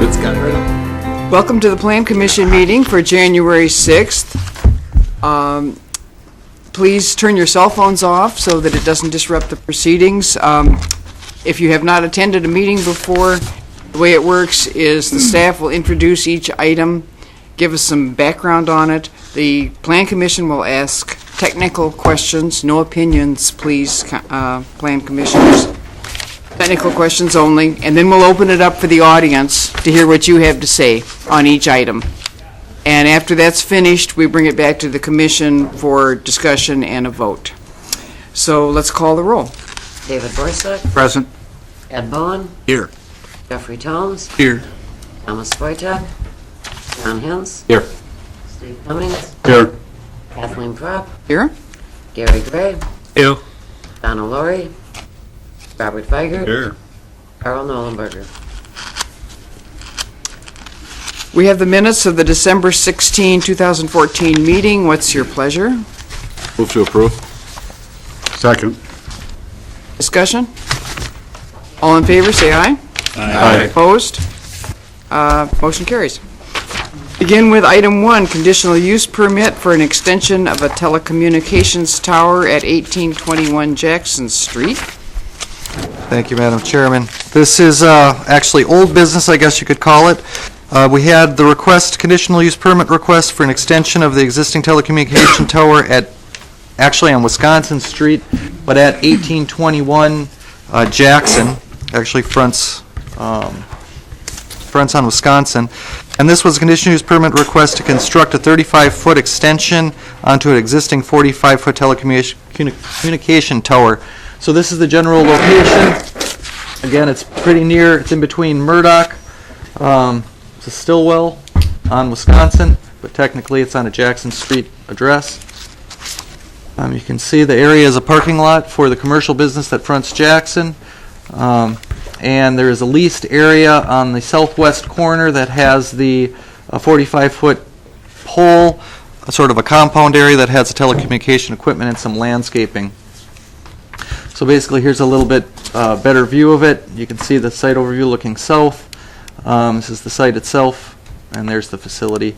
It's got it right. Welcome to the Plan Commission meeting for January 6th. Please turn your cell phones off so that it doesn't disrupt the proceedings. If you have not attended a meeting before, the way it works is the staff will introduce each item, give us some background on it. The Plan Commission will ask technical questions, no opinions, please, Plan Commissioners. Technical questions only, and then we'll open it up for the audience to hear what you have to say on each item. And after that's finished, we bring it back to the commission for discussion and a vote. So let's call the roll. David Borsak. Present. Ed Bowen. Here. Jeffrey Tones. Here. Thomas Wojtek. John Hens. Here. Steve Cummings. Here. Kathleen Propp. Here? Gary Gray. Ew. Donna Laurie. Robert Weigert. Here. Carl Nolenberger. We have the minutes of the December 16, 2014 meeting. What's your pleasure? Move to approve. Second. Discussion? All in favor, say aye. Aye. Opposed? Motion carries. Begin with item 1, conditional use permit for an extension of a telecommunications tower at 1821 Jackson Street. Thank you, Madam Chairman. This is actually old business, I guess you could call it. We had the conditional use permit request for an extension of the existing telecommunication tower actually on Wisconsin Street, but at 1821 Jackson, actually fronts on Wisconsin. And this was a conditional use permit request to construct a 35-foot extension onto an existing 45-foot telecommunication tower. So this is the general location. Again, it's pretty near, it's in between Murdoch, it's a Stillwell on Wisconsin, but technically it's on a Jackson Street address. You can see the area is a parking lot for the commercial business that fronts Jackson. And there is a leased area on the southwest corner that has the 45-foot pole, sort of a compound area that has a telecommunication equipment and some landscaping. So basically, here's a little bit better view of it. You can see the site overview looking south. This is the site itself, and there's the facility.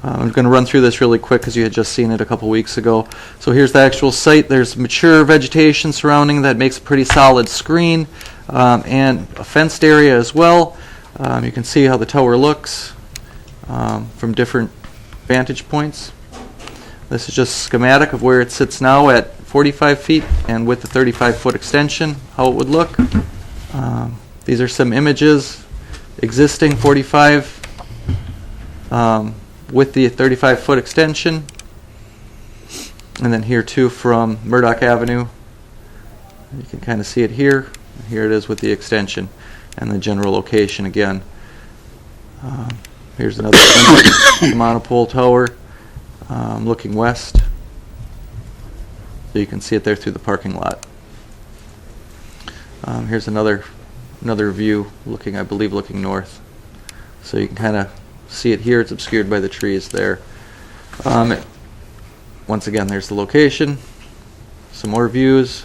I'm going to run through this really quick because you had just seen it a couple weeks ago. So here's the actual site. There's mature vegetation surrounding that makes a pretty solid screen, and a fenced area as well. You can see how the tower looks from different vantage points. This is just a schematic of where it sits now at 45 feet and with the 35-foot extension, how it would look. These are some images, existing 45 with the 35-foot extension. And then here too from Murdoch Avenue. You can kind of see it here. Here it is with the extension and the general location again. Here's another monopole tower looking west. So you can see it there through the parking lot. Here's another view looking, I believe, looking north. So you can kind of see it here. It's obscured by the trees there. Once again, there's the location. Some more views.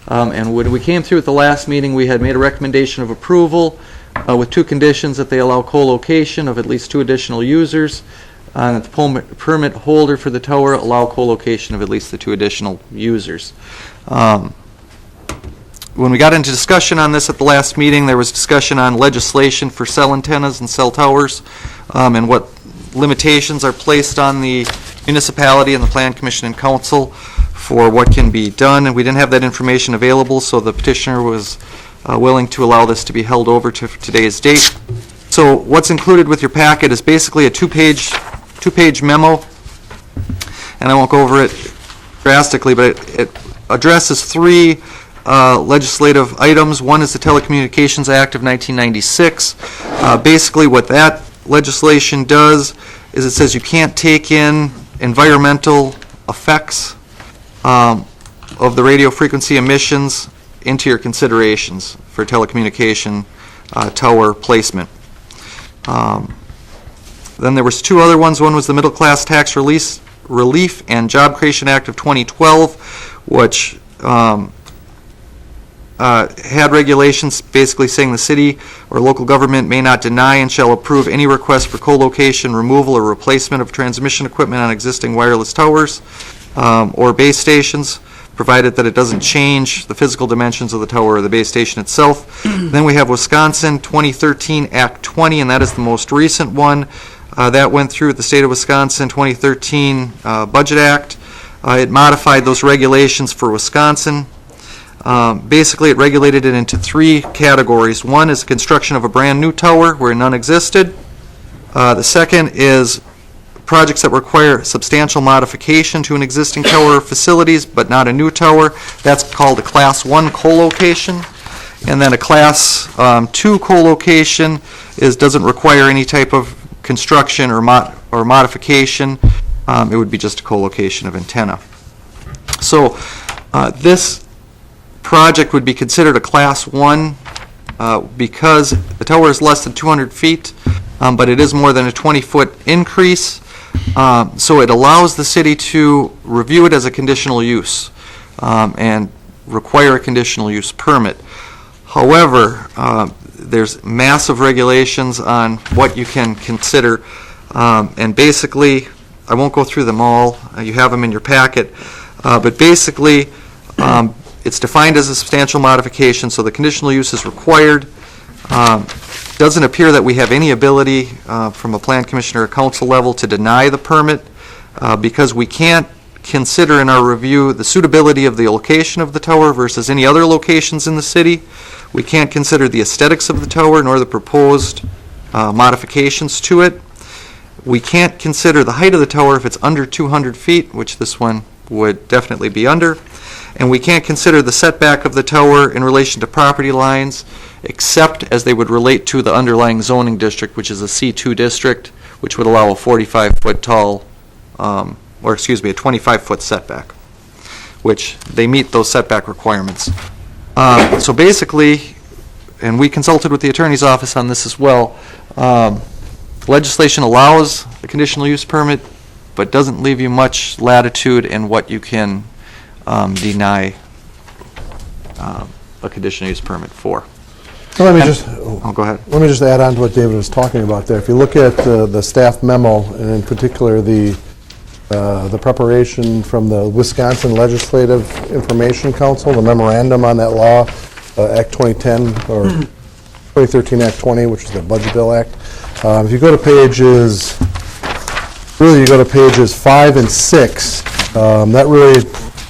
And when we came through at the last meeting, we had made a recommendation of approval with two conditions: that they allow co-location of at least 2 additional users, and that the permit holder for the tower allow co-location of at least the 2 additional users. When we got into discussion on this at the last meeting, there was discussion on legislation for cell antennas and cell towers, and what limitations are placed on the municipality and the Plan Commission and Council for what can be done, and we didn't have that information available, so the petitioner was willing to allow this to be held over to today's date. So what's included with your packet is basically a two-page memo, and I won't go over it drastically, but it addresses 3 legislative items. One is the Telecommunications Act of 1996. Basically what that legislation does is it says you can't take in environmental effects of the radio frequency emissions into your considerations for telecommunication tower placement. Then there was 2 other ones. One was the Middle Class Tax Relief and Job Creation Act of 2012, which had regulations basically saying the city or local government may not deny and shall approve any request for co-location, removal, or replacement of transmission equipment on existing wireless towers or base stations, provided that it doesn't change the physical dimensions of the tower or the base station itself. Then we have Wisconsin 2013 Act 20, and that is the most recent one. That went through the state of Wisconsin 2013 Budget Act. It modified those regulations for Wisconsin. Basically, it regulated it into three categories. One is the construction of a brand-new tower where none existed. The second is projects that require substantial modification to an existing tower or facilities, but not a new tower. That's called a Class 1 co-location. And then a Class 2 co-location doesn't require any type of construction or modification. It would be just a co-location of antenna. So this project would be considered a Class 1 because the tower is less than 200 feet, but it is more than a 20-foot increase. So it allows the city to review it as a conditional use and require a conditional use permit. However, there's massive regulations on what you can consider, and basically, I won't go through them all. You have them in your packet. But basically, it's defined as a substantial modification, so the conditional use is required. Doesn't appear that we have any ability from a plan commission or a council level to deny the permit because we can't consider in our review the suitability of the location of the tower versus any other locations in the city. We can't consider the aesthetics of the tower nor the proposed modifications to it. We can't consider the height of the tower if it's under 200 feet, which this one would definitely be under. And we can't consider the setback of the tower in relation to property lines, except as they would relate to the underlying zoning district, which is a C2 district, which would allow a 45-foot tall, a 25-foot setback, which they meet those setback requirements. So basically, and we consulted with the attorney's office on this as well, legislation allows a conditional use permit, but doesn't leave you much latitude in what you can deny a conditional use permit for. Let me just go ahead. Let me just add on to what David was talking about there. If you look at the staff memo, and in particular the preparation from the Wisconsin Legislative Information Council, the memorandum on that law, Act 2010 or 2013 Act 20, which is the Budget Bill Act. If you go to pages 5 and 6, that really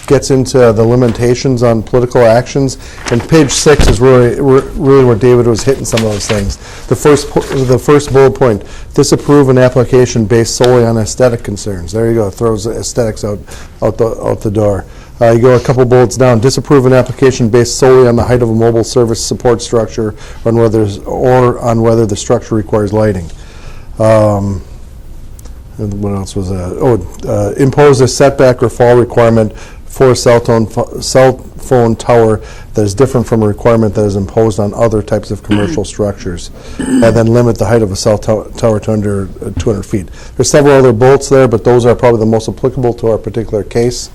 gets into the limitations on political actions, and page 6 is really where David was hitting some of those things. The first bullet point: disapprove an application based solely on aesthetic concerns. There you go. It throws aesthetics out the door. You go a couple bullets down: disapprove an application based solely on the height of a mobile service support structure, or on whether the structure requires lighting. And what else was that? Impose a setback or fall requirement for a cell phone tower that is different from a requirement that is imposed on other types of commercial structures, and then limit the height of a cell tower to under 200 feet. There's several other bullets there, but those are probably the most applicable to our particular case.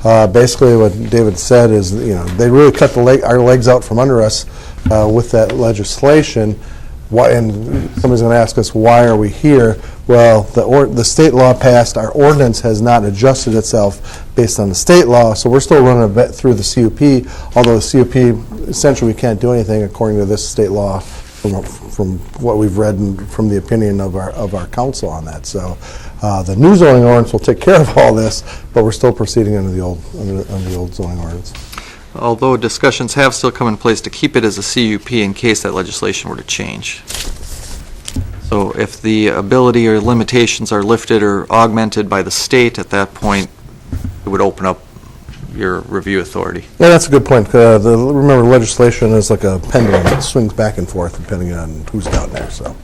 Basically, what David said is, they really cut our legs out from under us with that legislation. Why? And somebody's going to ask us, why are we here? Well, the state law passed. Our ordinance has not adjusted itself based on the state law, so we're still running a bit through the CUP, although the CUP, essentially we can't do anything according to this state law from what we've read and from the opinion of our council on that. So the new zoning ordinance will take care of all this, but we're still proceeding under the old zoning ordinance. Although discussions have still come in place to keep it as a CUP in case that legislation were to change. So if the ability or limitations are lifted or augmented by the state, at that point, it would open up your review authority. Yeah, that's a good point. Remember, legislation is like a pendulum. It swings back and forth depending on who's down there. So,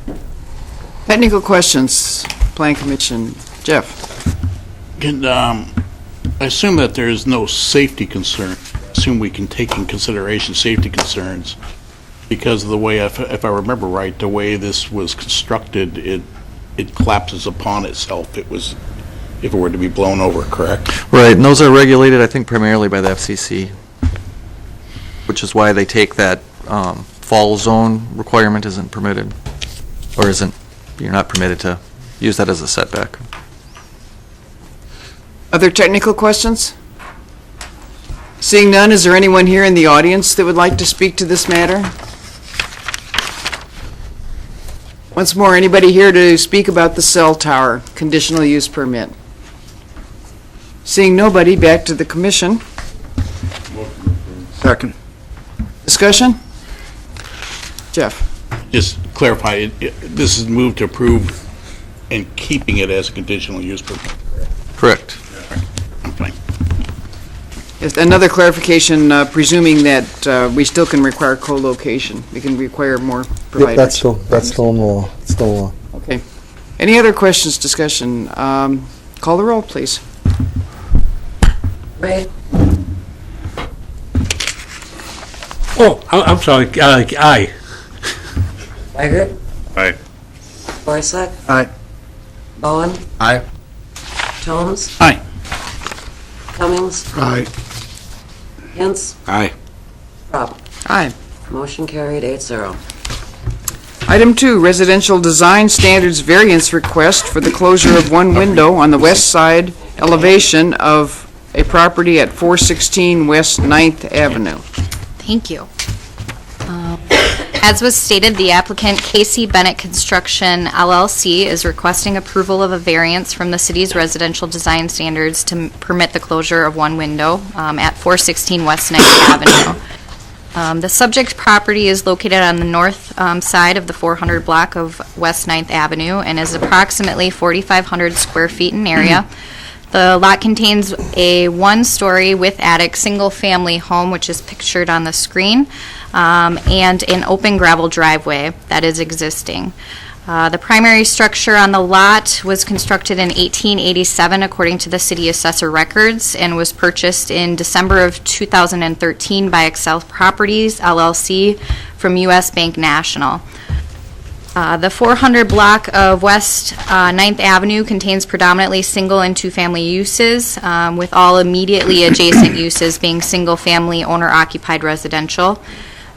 Technical questions, Plan Commission. Jeff? I assume that there is no safety concern. I assume we can take in consideration safety concerns because of the way, if I remember right, the way this was constructed, it collapses upon itself. If it were to be blown over, correct? Right, and those are regulated, I think, primarily by the FCC. which is why they take that fall zone requirement isn't permitted, or isn't, you're not permitted to use that as a setback. Other technical questions? Seeing none, is there anyone here in the audience that would like to speak to this matter? Once more, anybody here to speak about the cell tower conditional use permit? Seeing nobody, back to the commission. Second. Discussion? Jeff? Just clarify, this is moved to approve and keeping it as a conditional use permit. Correct. I'm fine. Yes, another clarification, presuming that we still can require co-location. We can require more providers. Yep, that's still in law. Still in law. Okay. Any other questions, discussion? Call the roll, please. Ray, Oh, I'm sorry, aye. Weigert, Aye. Borzak, Aye. Bowen, Aye. Jones, Aye. Cummings, Aye. Hintz, Aye. Prop. Aye. Motion carried 8-0. Item 2, residential design standards variance request for the closure of one window on the west side elevation of a property at 416 West 9th Avenue. Thank you. As was stated, the applicant, Casey Bennett Construction LLC, is requesting approval of a variance from the city's residential design standards to permit the closure of one window at 416 West 9th Avenue. The subject property is located on the north side of the 400 block of West 9th Avenue and is approximately 4,500 square feet in area. The lot contains a one-story with attic single-family home, which is pictured on the screen, and an open gravel driveway that is existing. The primary structure on the lot was constructed in 1887 according to the city assessor records and was purchased in December of 2013 by Excel Properties, LLC, from U.S. Bank National. The 400 block of West 9th Avenue contains predominantly single and two-family uses, with all immediately adjacent uses being single-family owner-occupied residential.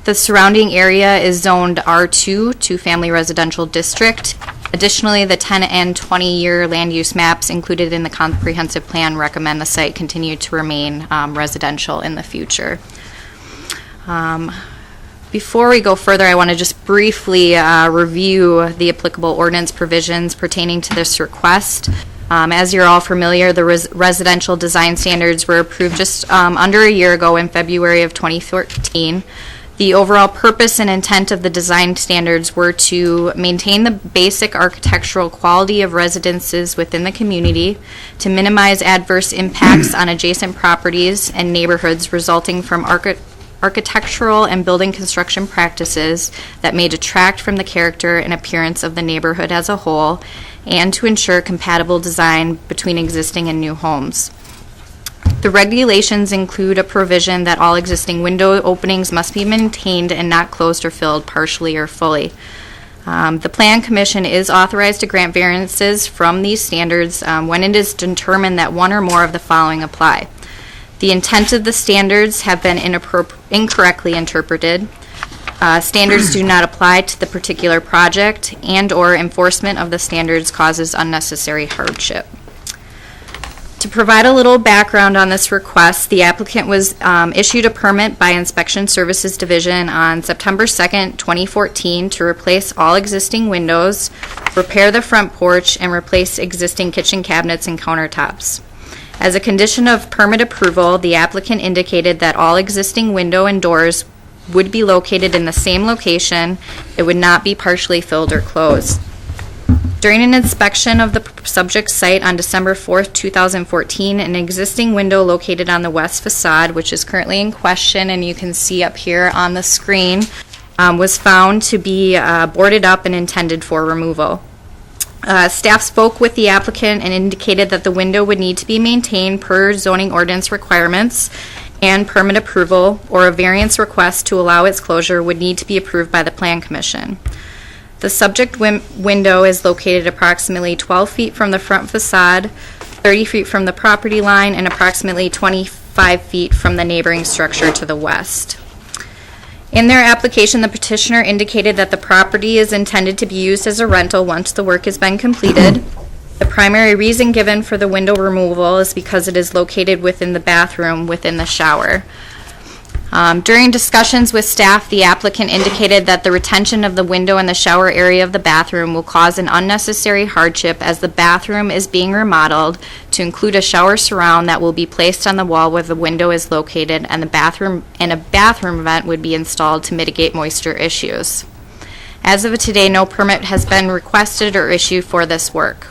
The surrounding area is zoned R2, two-family residential district. Additionally, the 10 and 20-year land use maps included in the comprehensive plan recommend the site continue to remain residential in the future. Before we go further, I want to just briefly review the applicable ordinance provisions pertaining to this request. As you're all familiar, the residential design standards were approved just under a year ago in February of 2013. The overall purpose and intent of the design standards were to maintain the basic architectural quality of residences within the community, to minimize adverse impacts on adjacent properties and neighborhoods resulting from architectural and building construction practices that may detract from the character and appearance of the neighborhood as a whole, and to ensure compatible design between existing and new homes. The regulations include a provision that all existing window openings must be maintained and not closed or filled partially or fully. The Plan Commission is authorized to grant variances from these standards when it is determined that one or more of the following apply. The intent of the standards have been incorrectly interpreted. Standards do not apply to the particular project, and/or enforcement of the standards causes unnecessary hardship. To provide a little background on this request, the applicant was issued a permit by Inspection Services Division on September 2nd, 2014 to replace all existing windows, repair the front porch, and replace existing kitchen cabinets and countertops. As a condition of permit approval, the applicant indicated that all existing window and doors would be located in the same location. It would not be partially filled or closed. During an inspection of the subject site on December 4th, 2014, an existing window located on the west facade, which is currently in question and you can see up here on the screen, was found to be boarded up and intended for removal. Staff spoke with the applicant and indicated that the window would need to be maintained per zoning ordinance requirements, and permit approval or a variance request to allow its closure would need to be approved by the Plan Commission. The subject window is located approximately 12 feet from the front facade, 30 feet from the property line, and approximately 25 feet from the neighboring structure to the west. In their application, the petitioner indicated that the property is intended to be used as a rental once the work has been completed. The primary reason given for the window removal is because it is located within the bathroom within the shower. During discussions with staff, the applicant indicated that the retention of the window in the shower area of the bathroom will cause an unnecessary hardship as the bathroom is being remodeled to include a shower surround that will be placed on the wall where the window is located, and a bathroom vent would be installed to mitigate moisture issues. As of today, no permit has been requested or issued for this work.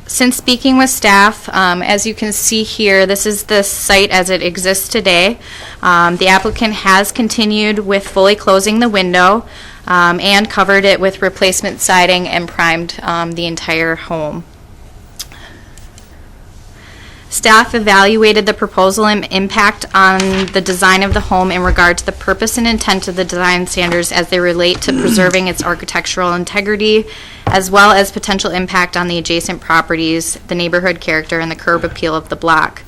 Since speaking with staff, as you can see here, this is the site as it exists today. The applicant has continued with fully closing the window and covered it with replacement siding and primed the entire home. Staff evaluated the proposal and impact on the design of the home in regard to the purpose and intent of the design standards as they relate to preserving its architectural integrity, as well as potential impact on the adjacent properties, the neighborhood character, and the curb appeal of the block.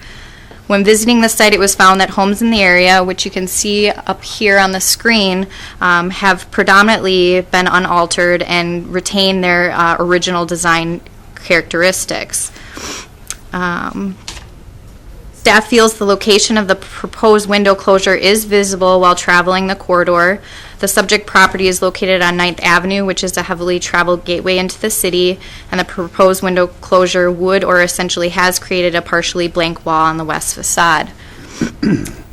When visiting the site, it was found that homes in the area, which you can see up here on the screen, have predominantly been unaltered and retain their original design characteristics. Staff feels the location of the proposed window closure is visible while traveling the corridor. The subject property is located on 9th Avenue, which is a heavily traveled gateway into the city, and the proposed window closure would or essentially has created a partially blank wall on the west facade.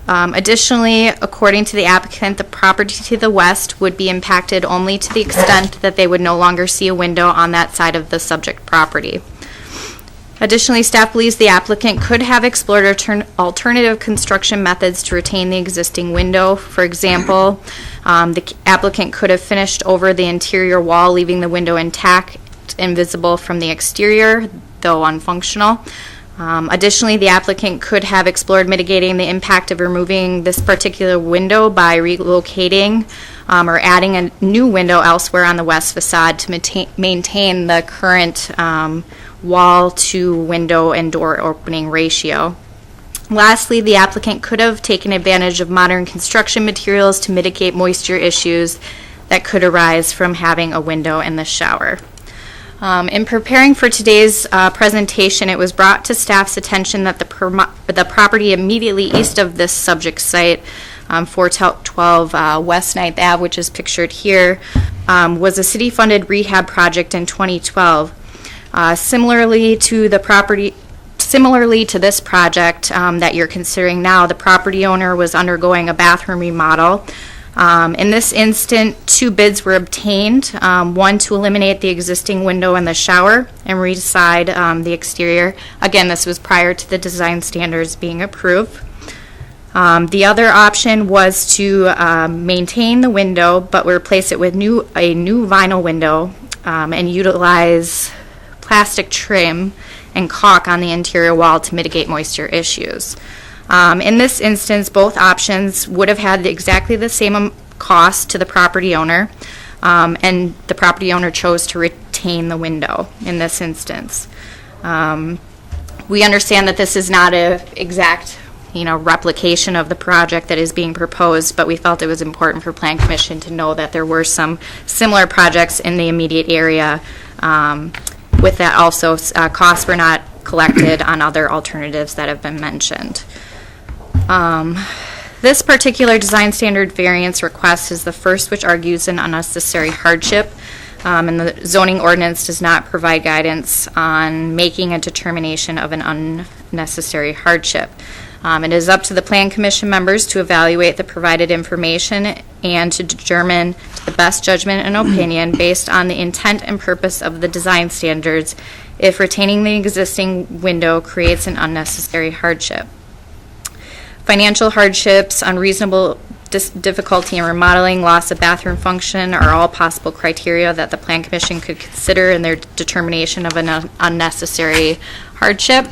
Additionally, according to the applicant, the property to the west would be impacted only to the extent that they would no longer see a window on that side of the subject property. Additionally, staff believes the applicant could have explored alternative construction methods to retain the existing window. For example, the applicant could have finished over the interior wall, leaving the window intact and visible from the exterior, though unfunctional. Additionally, the applicant could have explored mitigating the impact of removing this particular window by relocating or adding a new window elsewhere on the west facade to maintain the current wall to window and door opening ratio. Lastly, the applicant could have taken advantage of modern construction materials to mitigate moisture issues that could arise from having a window in the shower. In preparing for today's presentation, it was brought to staff's attention that the property immediately east of this subject site, 412 West 9th Ave, which is pictured here, was a city-funded rehab project in 2012. Similarly to this project that you're considering now, the property owner was undergoing a bathroom remodel. In this instant, 2 bids were obtained, one to eliminate the existing window in the shower and reside the exterior. Again, this was prior to the design standards being approved. The other option was to maintain the window but replace it with a new vinyl window and utilize plastic trim and caulk on the interior wall to mitigate moisture issues. In this instance, both options would have had exactly the same cost to the property owner, and the property owner chose to retain the window in this instance. We understand that this is not an exact replication of the project that is being proposed, but we felt it was important for Plan Commission to know that there were some similar projects in the immediate area. With that also, costs were not collected on other alternatives that have been mentioned. This particular design standard variance request is the first which argues an unnecessary hardship, and the zoning ordinance does not provide guidance on making a determination of an unnecessary hardship. It is up to the Plan Commission members to evaluate the provided information and to determine to the best judgment and opinion based on the intent and purpose of the design standards if retaining the existing window creates an unnecessary hardship. Financial hardships, unreasonable difficulty in remodeling, loss of bathroom function are all possible criteria that the Plan Commission could consider in their determination of an unnecessary hardship.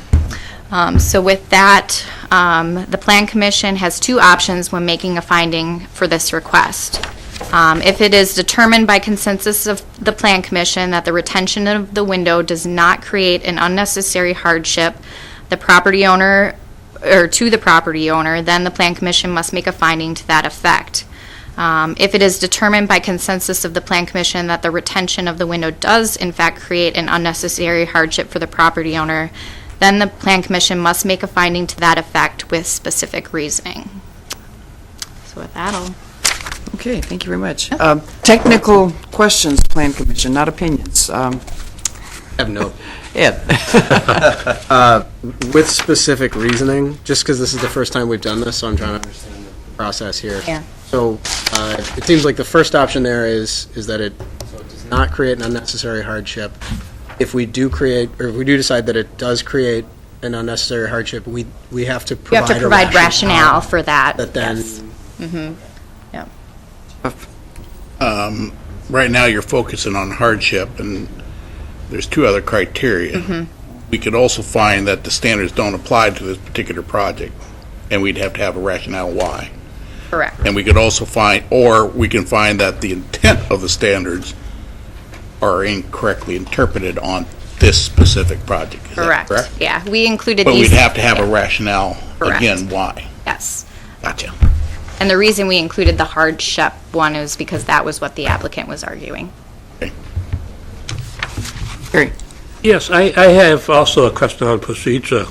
So with that, the Plan Commission has 2 options when making a finding for this request. If it is determined by consensus of the Plan Commission that the retention of the window does not create an unnecessary hardship, the property owner or to the property owner, then the Plan Commission must make a finding to that effect. If it is determined by consensus of the Plan Commission that the retention of the window does in fact create an unnecessary hardship for the property owner, then the Plan Commission must make a finding to that effect with specific reasoning. So with that, I'll... Okay, thank you very much. Technical questions, Plan Commission, not opinions. Have no. Ed? With specific reasoning, just because this is the first time we've done this, so I'm trying to understand the process here. Yeah. So it seems like the first option there is that it does not create an unnecessary hardship. If we do create, or if we do decide that it does create an unnecessary hardship, we have to You provide have to provide rationale for that. That then, Yes. Mm-hmm. Yeah. Right now, you're focusing on hardship, and there's two other criteria. We could also find that the standards don't apply to this particular project, and we'd have to have a rationale why. Correct. And we could also find, or we can find that the intent of the standards are incorrectly interpreted on this specific project. Is that correct? Yeah, we included But these. we'd have to have a yeah, rationale, Correct. again, why. Yes. Gotcha. And the reason we included the hardship one is because that was what the applicant was arguing. Gary? Yes, I have also a question on procedure.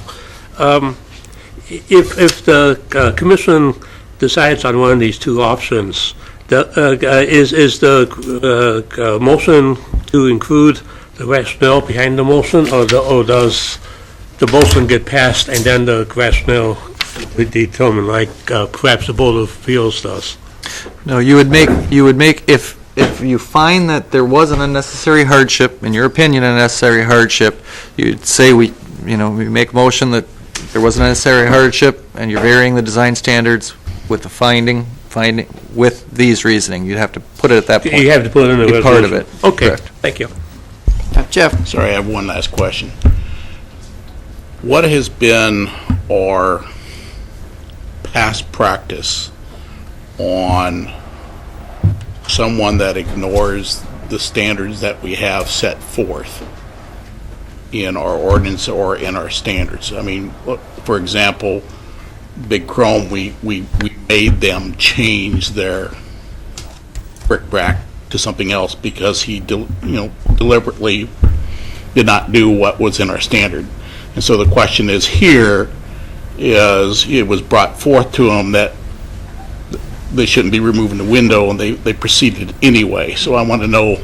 If the commission decides on one of these two options, is the motion to include the rationale behind the motion, or does the motion get passed and then the rationale be determined, like perhaps the Board of Appeals does? No, you would make, if you find that there was an unnecessary hardship, in your opinion, an unnecessary hardship, you'd say we make a motion that there was an unnecessary hardship, and you're varying the design standards with the finding with these reasoning. You'd have to put it at that point. You have to put it in the Be part of resolution. it. Okay, Correct. thank you. Jeff? Sorry, I have one last question. What has been our past practice on someone that ignores the standards that we have set forth in our ordinance or in our standards? I mean, look, for example, Big Chrome, we made them change their brick-brack to something else because he deliberately did not do what was in our standard. And so the question is here is, it was brought forth to them that they shouldn't be removing the window, and they proceeded anyway. So I want to know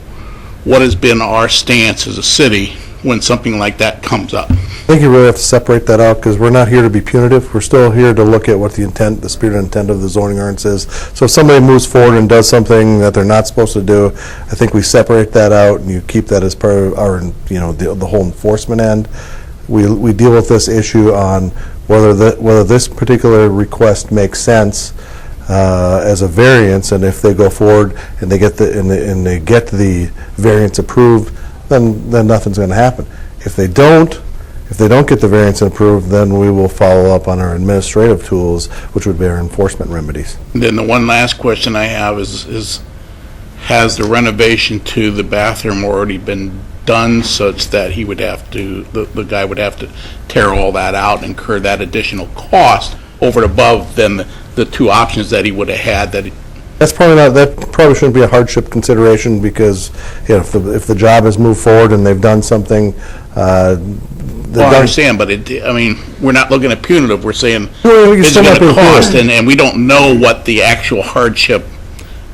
what has been our stance as a city when something like that comes up. I think you really have to separate that out, because we're not here to be punitive. We're still here to look at what the intent, the spirit and intent of the zoning ordinance is. So if somebody moves forward and does something that they're not supposed to do, I think we separate that out, and you keep that as part of our, the whole enforcement end. We deal with this issue on whether this particular request makes sense as a variance, and if they go forward and they get the variance approved, then nothing's going to happen. If they don't get the variance approved, then we will follow up on our administrative tools, which would be our enforcement remedies. And then the one last question I have is has the renovation to the bathroom already been done such that he would have to, the guy would have to tear all that out and incur that additional cost over and above than the two options that he would have had that That probably shouldn't be a hardship consideration, because if the job has moved forward and they've done something, I understand, but we're not looking at punitive. We're saying Well, you it's still going have to to cost, include- and we don't know what the actual hardship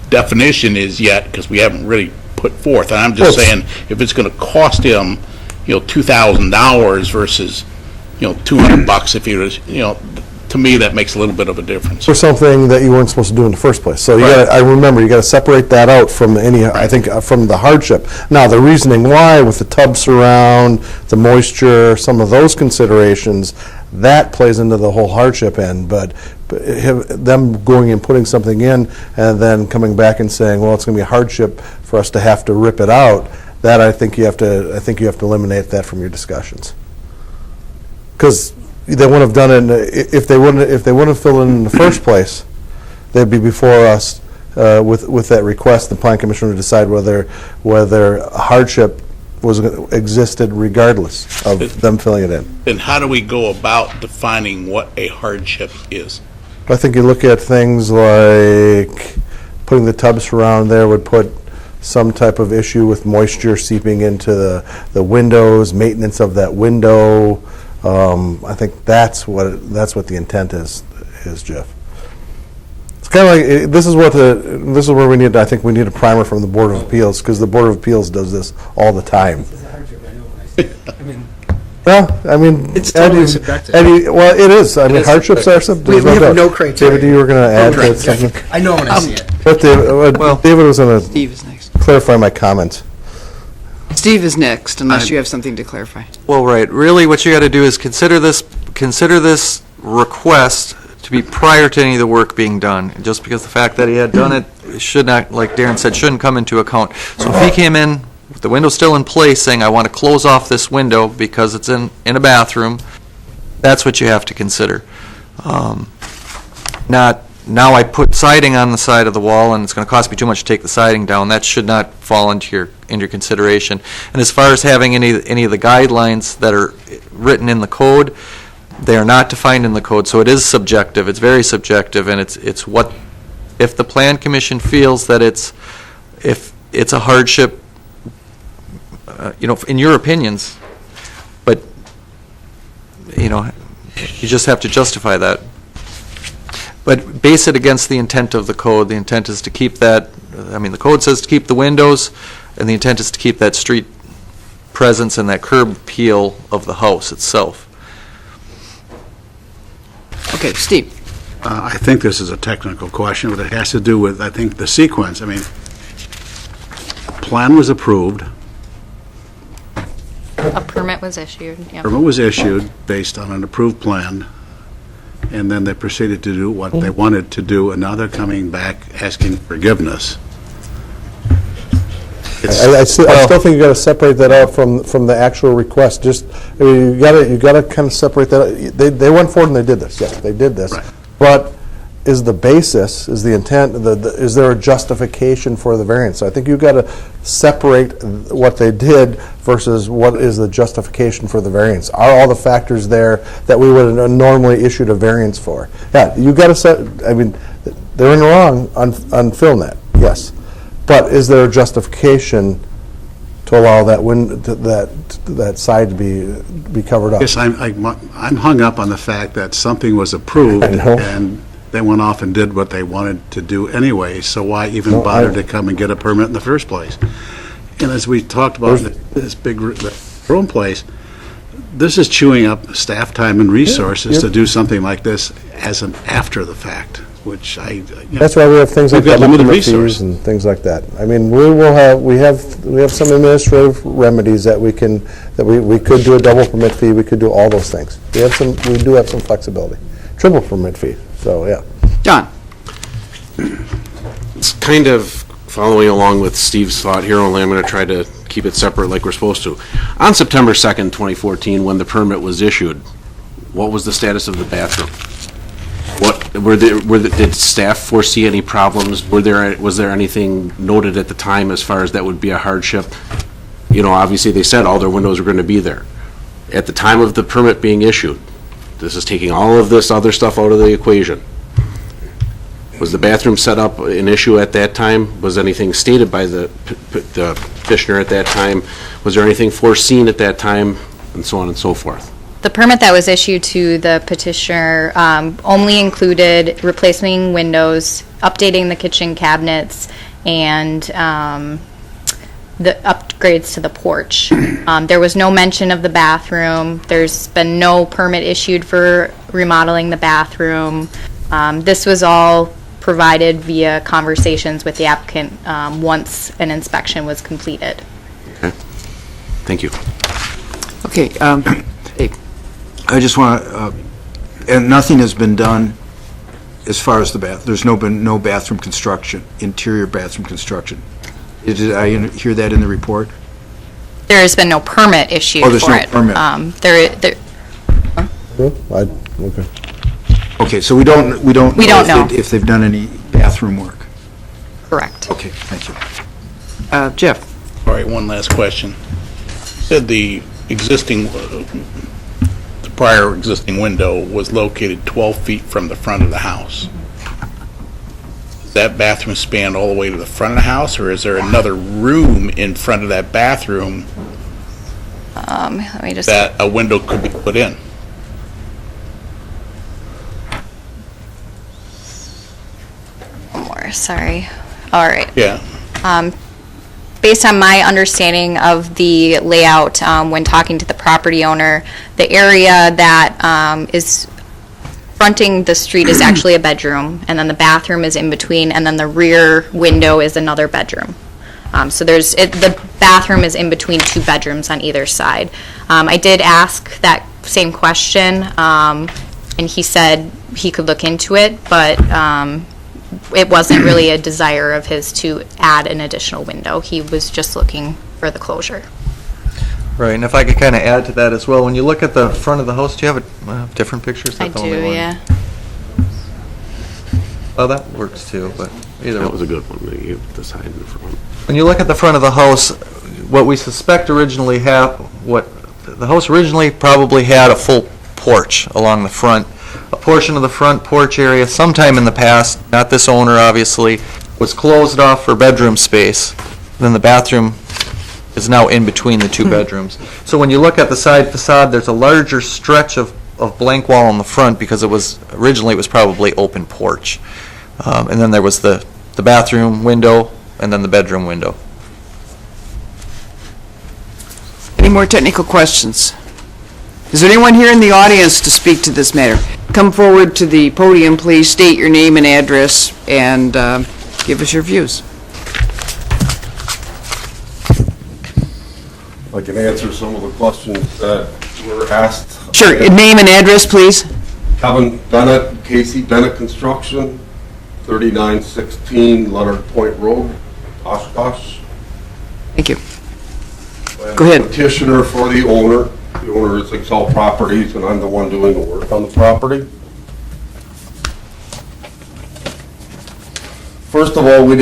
definition is yet, because we haven't really put forth. And I'm just Well, saying, if it's going to cost him, $2,000 versus, $200 if he was, to me, that makes a little bit of a difference. for something that you weren't supposed to do in the first place. So you Right. got to separate that out from from the hardship. Now, the reasoning why, with the tub surround, the moisture, some of those considerations, that plays into the whole hardship end. But them going and putting something in and then coming back and saying, well, it's going to be a hardship for us to have to rip it out, that I think you have to eliminate that from your discussions. Because they wouldn't have done it if they wouldn't have filled in the first place. They'd be before us with that request. The Plan Commission would decide whether a hardship existed regardless of them filling it in. And how do we go about defining what a hardship is? I think you look at things like putting the tubs around there would put some type of issue with moisture seeping into the windows, maintenance of that window. I think that's what the intent is, Jeff. It's kind of like this is where we need. I think we need a primer from the Board of Appeals, because the Board of Appeals does this all the time. Well, I mean, It's totally subjective. well, it is. I mean, hardships are subjective. We have no criteria. David, you were going to add to something? I know when I see it. But David was going to Steve is next. clarify my comment. Steve is next, unless you have something to clarify. Well, right, really what you got to do is consider this request to be prior to any of the work being done. Just because the fact that he had done it should not, like Darren said, shouldn't come into account. So if he came in with the window still in place saying, I want to close off this window because it's in a bathroom, that's what you have to consider. Not, now I put siding on the side of the wall and it's going to cost me too much to take the siding down. That should not fall into your consideration. And as far as having any of the guidelines that are written in the code, they are not defined in the code, so it is subjective. It's very subjective, and it's what, if the Plan Commission feels that if it's a hardship, in your opinions, but, you just have to justify that. But base it against the intent of the code. The intent is to keep that, the code says to keep the windows, and the intent is to keep that street presence and that curb appeal of the house itself. Okay, Steve. I think this is a technical question, but it has to do with, I think, the sequence. I mean, plan was approved, A permit was issued, yeah. permit was issued based on an approved plan, and then they proceeded to do what they wanted to do, and now they're coming back asking forgiveness. I still think you got to separate that out from the actual request. You got to kind of separate that out. They went forward and they did this. Yes, they did this. Right. But is the basis, is the intent, is there a justification for the variance? So I think you've got to separate what they did versus what is the justification for the variance. Are all the factors there that we would have normally issued a variance for? Yeah, you got to set. They're in the wrong on FillNet. Yes. But is there a justification to allow that side to be covered up? Yes, I'm hung up on the fact that something was approved, I know. and they went off and did what they wanted to do anyway, so why even bother to come and get a permit in the first place? And as we talked about this big room place, this is chewing up staff time and resources to do something like this as an after the fact, which That's why we have things like We've got double limited permit fees resource. and things like that. We have some administrative remedies that we could do a double permit fee, we could do all those things. We do have some flexibility. Triple permit fee, so yeah. John. It's kind of following along with Steve's thought here, only I'm going to try to keep it separate like we're supposed to. On September 2nd, 2014, when the permit was issued, what was the status of the bathroom? Did staff foresee any problems? Was there anything noted at the time as far as that would be a hardship? Obviously they said all their windows were going to be there. At the time of the permit being issued, this is taking all of this other stuff out of the equation. Was the bathroom set up an issue at that time? Was anything stated by the petitioner at that time? Was there anything foreseen at that time? And so on and so forth. The permit that was issued to the petitioner only included replacing windows, updating the kitchen cabinets, and the upgrades to the porch. There was no mention of the bathroom. There's been no permit issued for remodeling the bathroom. This was all provided via conversations with the applicant once an inspection was completed. Okay. Thank you. Okay, Dave. I just want to, and nothing has been done as far as the there's been no bathroom construction, interior bathroom construction. Did I hear that in the report? There has been no permit issued Oh, there's for no it. permit. Okay. Okay, so we don't know. if they've done any bathroom work. Correct. Okay, thank you. Jeff. All right, one last question. Said the prior existing window was located 12 feet from the front of the house. Does that bathroom span all the way to the front of the house, or is there another room in front of that bathroom Let me just. that a window could be put in? One more, sorry. All right. Yeah. Based on my understanding of the layout, when talking to the property owner, the area that is fronting the street is actually a bedroom, and then the bathroom is in between, and then the rear window is another bedroom. So the bathroom is in between two bedrooms on either side. I did ask that same question, and he said he could look into it, but it wasn't really a desire of his to add an additional window. He was just looking for the closure. Right, and if I could kind of add to that as well, when you look at the front of the house, do you have different pictures? I That's the only do, one. yeah. Well, that works too, but either That way. was a good one, that you decided in front. When you look at the front of the house, what we suspect originally the house originally probably had a full porch along the front. A portion of the front porch area sometime in the past, not this owner obviously, was closed off for bedroom space. Then the bathroom is now in between the two bedrooms. So when you look at the side facade, there's a larger stretch of blank wall in the front because originally it was probably open porch. And then there was the bathroom window and then the bedroom window. Any more technical questions? Is there anyone here in the audience to speak to this matter? Come forward to the podium, please, state your name and address, and give us your views. I can answer some of the questions that were asked. Sure, name and address, please. Kevin Bennett, Casey Bennett Construction, 3916 Leonard Point Road, Oshkosh. Thank you. Go ahead. Petitioner for the owner. The owner is Excel Properties, and I'm the one doing the work on the property. First of all, we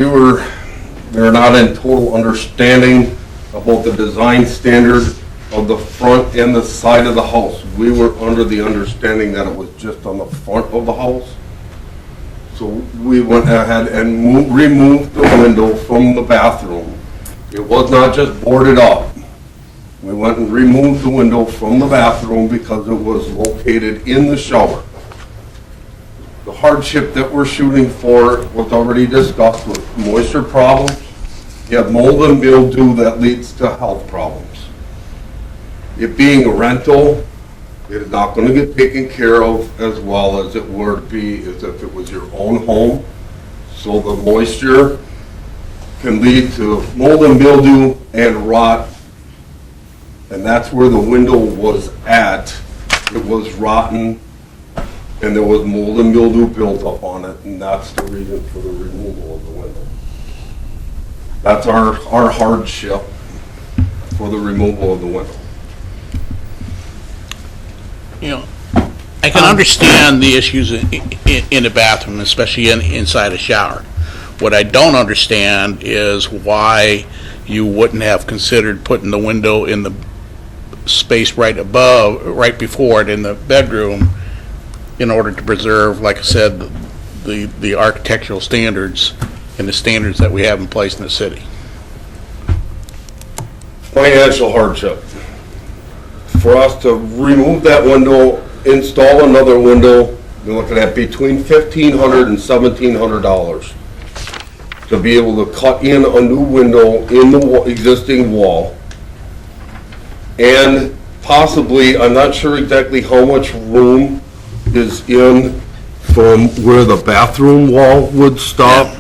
were not in total understanding about the design standard of the front and the side of the house. We were under the understanding that it was just on the front of the house. So we went ahead and removed the window from the bathroom. It was not just boarded up. We went and removed the window from the bathroom because it was located in the shower. The hardship that we're shooting for was already discussed with moisture problems. You have mold and mildew that leads to health problems. It being a rental, it is not going to get taken care of as well as it would be as if it was your own home. So the moisture can lead to mold and mildew and rot. And that's where the window was at. It was rotten and there was mold and mildew built up on it, and that's the reason for the removal of the window. That's our hardship for the removal of the window. You know, I can understand the issues in a bathroom, especially inside a shower. What I don't understand is why you wouldn't have considered putting the window in the space right before it in the bedroom in order to preserve, like I said, the architectural standards and the standards that we have in place in the city. Financial hardship. For us to remove that window, install another window, you're looking at between $1,500 and $1,700 to be able to cut in a new window in the existing wall. And possibly, I'm not sure exactly how much room is in from where the bathroom wall would stop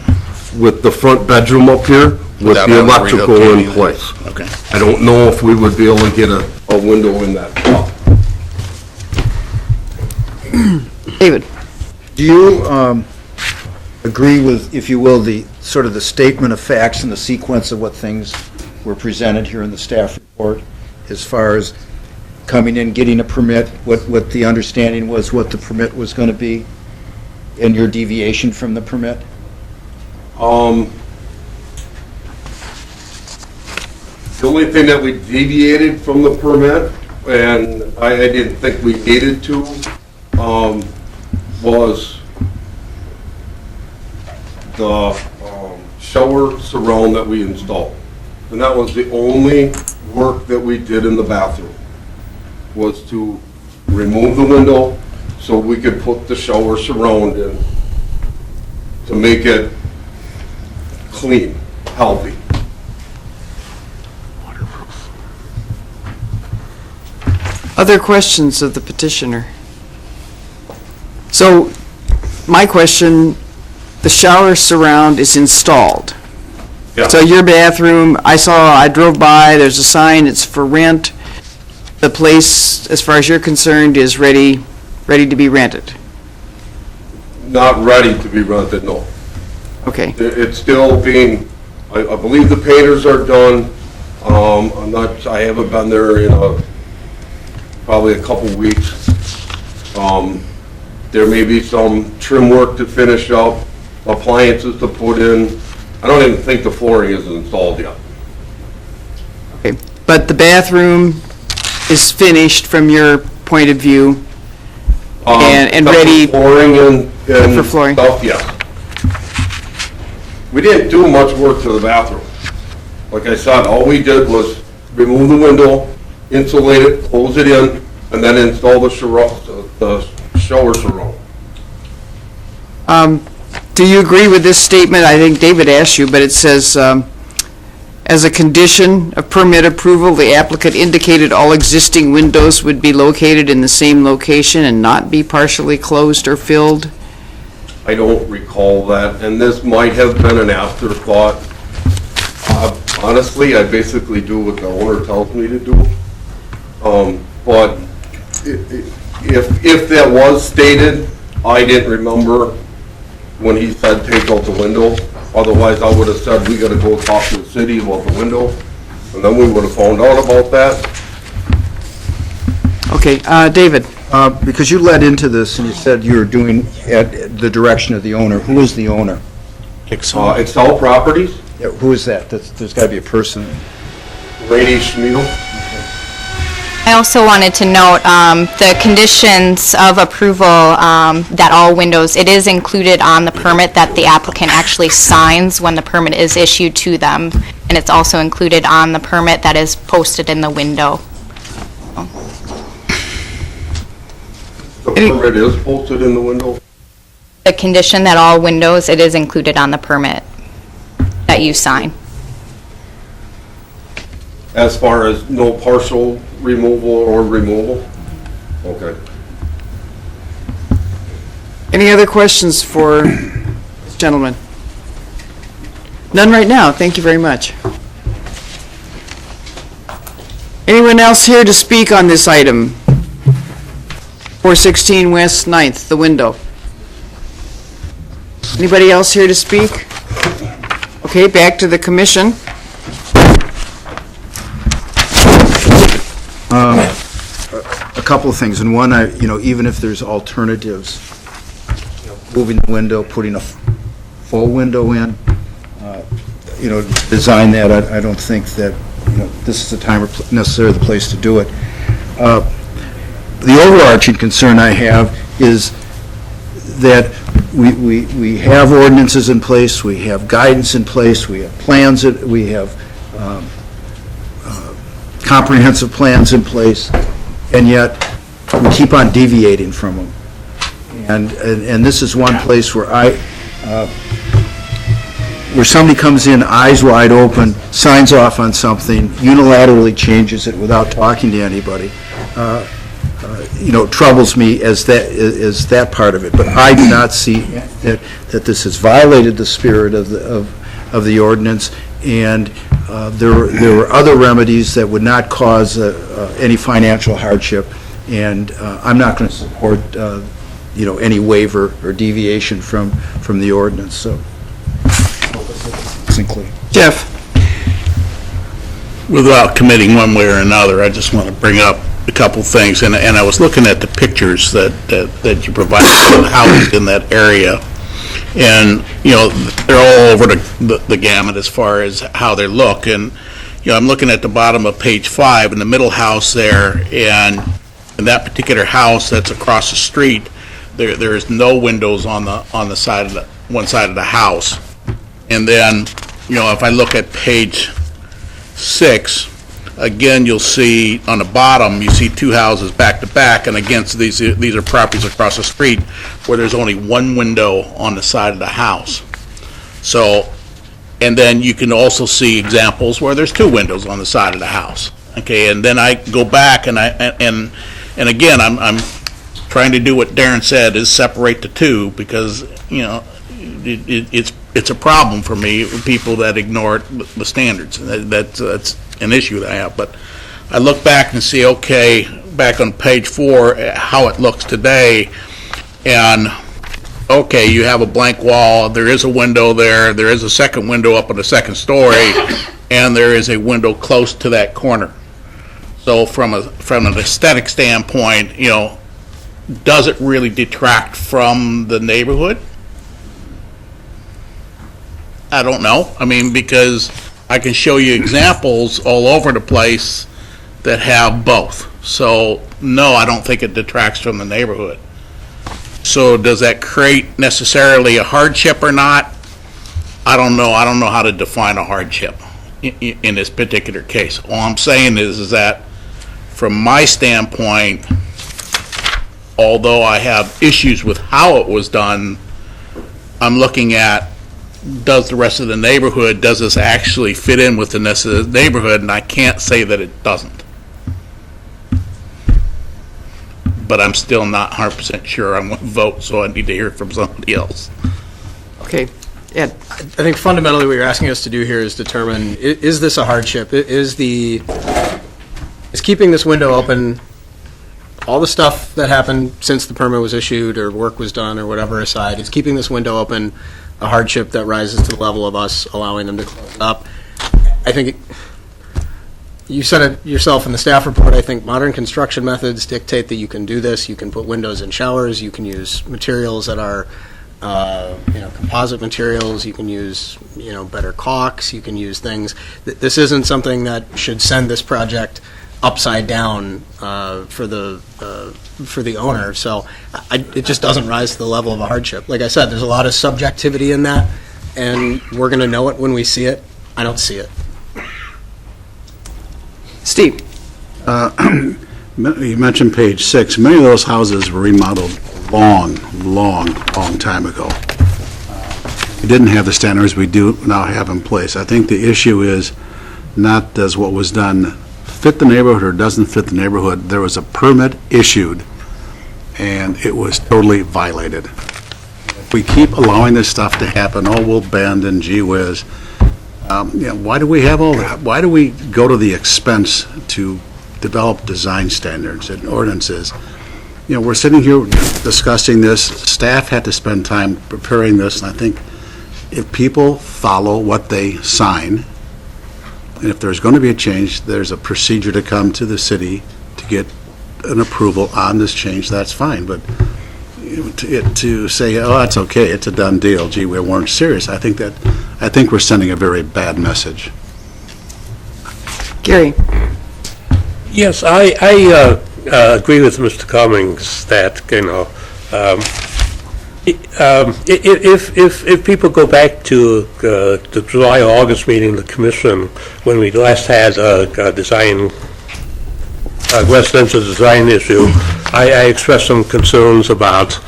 with the front bedroom up here with Without the having to electrical relocate in place. Okay. I don't know if we would be able to get a window in that spot. David? Do you agree with, if you will, the sort of the statement of facts and the sequence of what things were presented here in the staff report as far as coming in, getting a permit, what the understanding was, what the permit was going to be, and your deviation from the permit? The only thing that we deviated from the permit, and I didn't think we needed to, was the shower surround that we installed. And that was the only work that we did in the bathroom, was to remove the window so we could put the shower surround in to make it clean, healthy. Other questions of the petitioner? So, my question, the shower surround is installed. Yeah. So your bathroom, I drove by, there's a sign, it's for rent. The place, as far as you're concerned, is ready to be rented. Not ready to be rented, no. Okay. It's still being, I believe the painters are done. I haven't been there in probably a couple weeks. There may be some trim work to finish up, appliances to put in. I don't even think the flooring is installed yet. Okay. But the bathroom is finished from your point of view and Except for ready flooring and for flooring? stuff, yes. We didn't do much work to the bathroom. Like I said, all we did was remove the window, insulate it, close it in, and then install the shower surround. Do you agree with this statement? I think David asked you, but it says, as a condition of permit approval, the applicant indicated all existing windows would be located in the same location and not be partially closed or filled. I don't recall that, and this might have been an afterthought. Honestly, I basically do what the owner tells me to do. But if that was stated, I didn't remember when he said take out the window. Otherwise, I would have said, we gotta go talk to the city about the window, and then we would have found out about that. Okay, David? Because you led into this and you said you were doing at the direction of the owner. Who is the owner? Excel Properties, Yeah, who is that? There's got to be a person. Rainey Schmiel. I also wanted to note the conditions of approval, that all windows, it is included on the permit that the applicant actually signs when the permit is issued to them, and it's also included on the permit that is posted in the window. The permit is posted in the window. The condition that all windows, it is included on the permit that you sign. As far as no partial removal or removal? Okay. Any other questions for this gentleman? None right now. Thank you very much. Anyone else here to speak on this item? 416 West 9th, the window. Anybody else here to speak? Okay, back to the commission. A couple of things, and one, even if there's alternatives, moving the window, putting a full window in, design that, I don't think that, this is the time or necessarily the place to do it. The overarching concern I have is that we have ordinances in place, we have guidance in place, we have plans, we have comprehensive plans in place, and yet we keep on deviating from them. And this is one place where where somebody comes in eyes wide open, signs off on something, unilaterally changes it without talking to anybody, troubles me as that part of it. But I do not see that this has violated the spirit of the ordinance, and there were other remedies that would not cause any financial hardship, and I'm not going to support any waiver or deviation from the ordinance. So, simply. Jeff? Without committing one way or another, I just want to bring up a couple things, and I was looking at the pictures that you provided of the houses in that area, and they're all over the gamut as far as how they look, and I'm looking at the bottom of page 5, in the middle house there, and in that particular house that's across the street, there is no windows on the side of the, one side of the house. And then, if I look at page 6, again, you'll see on the bottom, you see 2 houses back to back, and again, so these are properties across the street where there's only one window on the side of the house. So, and then you can also see examples where there's 2 windows on the side of the house. Okay, and then I go back and again, I'm trying to do what Darren said, is separate the 2, because, it's a problem for me, people that ignore the standards. That's an issue that I have. But I look back and see, okay, back on page 4, how it looks today, and okay, you have a blank wall, there is a window there is a second window up on the second story, and there is a window close to that corner. So from an aesthetic standpoint, does it really detract from the neighborhood? I don't know. I mean, because I can show you examples all over the place that have both. So, no, I don't think it detracts from the neighborhood. So does that create necessarily a hardship or not? I don't know. I don't know how to define a hardship in this particular case. All I'm saying is that from my standpoint, although I have issues with how it was done, I'm looking at, does the rest of the neighborhood, does this actually fit in with the rest of the neighborhood? And I can't say that it doesn't. But I'm still not 100% sure I'm going to vote, so I need to hear from somebody else. Okay, Ed? I think fundamentally what you're asking us to do here is determine, is this a hardship? Is keeping this window open, all the stuff that happened since the permit was issued or work was done or whatever aside, is keeping this window open a hardship that rises to the level of us allowing them to close it up? I think you said it yourself in the staff report. I think modern construction methods dictate that you can do this. You can put windows in showers. You can use materials that are, composite materials. You can use, better caulks. You can use things. This isn't something that should send this project upside down for the owner. So it just doesn't rise to the level of a hardship. Like I said, there's a lot of subjectivity in that, and we're going to know it when we see it. I don't see it. Steve? You mentioned page 6. Many of those houses were remodeled long time ago. We didn't have the standards we do now have in place. I think the issue is not does what was done fit the neighborhood or doesn't fit the neighborhood. There was a permit issued, and it was totally violated. If we keep allowing this stuff to happen, we'll bend and gee whiz. Why do we have all that? Why do we go to the expense to develop design standards and ordinances? We're sitting here discussing this. Staff had to spend time preparing this, and I think if people follow what they sign, and if there's going to be a change, there's a procedure to come to the city to get an approval on this change, that's fine. But to say, that's okay, it's a done deal, gee, we weren't serious, I think we're sending a very bad message. Gary? Yes, I agree with Mr. Cummings that, if people go back to the July or August meeting of the commission, when we last had a residential design issue, I expressed some concerns about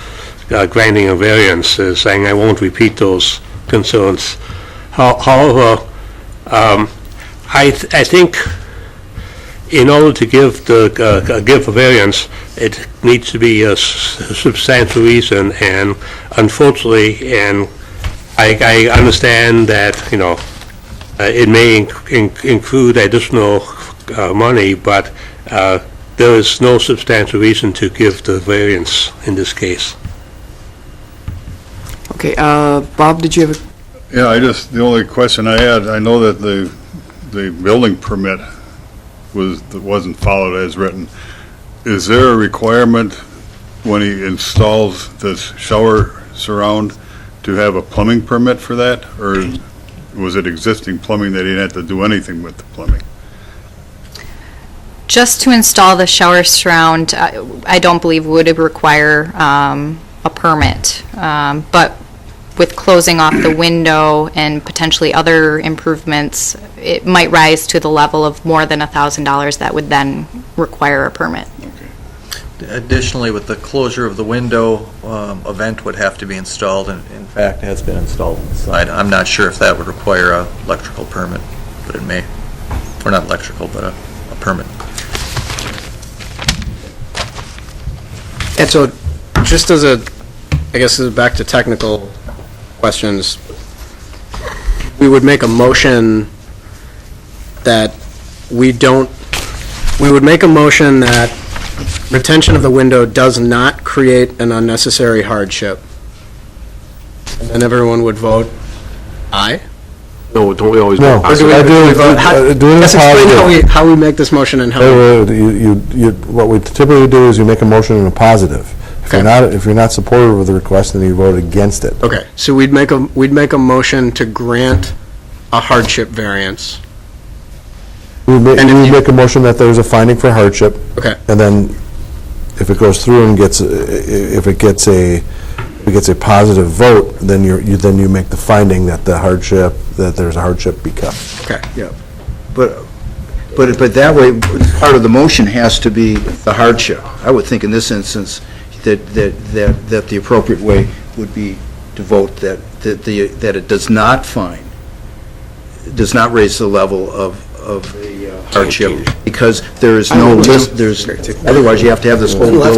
granting a variance, saying I won't repeat those concerns. However, I think in order to give a variance, it needs to be a substantial reason, and unfortunately, and I understand that, it may include additional money, but there is no substantial reason to give the variance in this case. Okay, Bob, did you have a... Yeah, the only question I had, I know that the building permit wasn't followed as written. Is there a requirement when he installs this shower surround to have a plumbing permit for that? Or was it existing plumbing that he didn't have to do anything with the plumbing? Just to install the shower surround, I don't believe would require a permit. But with closing off the window and potentially other improvements, it might rise to the level of more than $1,000 that would then require a permit. Additionally, with the closure of the window, a vent would have to be installed, and in fact, has been installed inside. I'm not sure if that would require a electrical permit, but it may. Or not electrical, but a permit. And so, just as a, I guess, back to technical questions, we would make a motion that we would make a motion that retention of the window does not create an unnecessary hardship. And then everyone would vote aye? No, don't we always? No. Or do we vote? Let's explain how we make this motion and how. What we typically do is you make a motion in a positive. If you're not supportive of the request, then you vote against it. Okay, so we'd make a motion to grant a hardship variance. We make a motion that there's a finding for hardship. Okay. And then if it goes through and gets a positive vote, then you make the finding that there's a hardship because. Okay. Yeah, but that way, part of the motion has to be the hardship. I would think in this instance that the appropriate way would be to vote that it does not raise the level of hardship, because there is no list, otherwise you have to have this whole bill.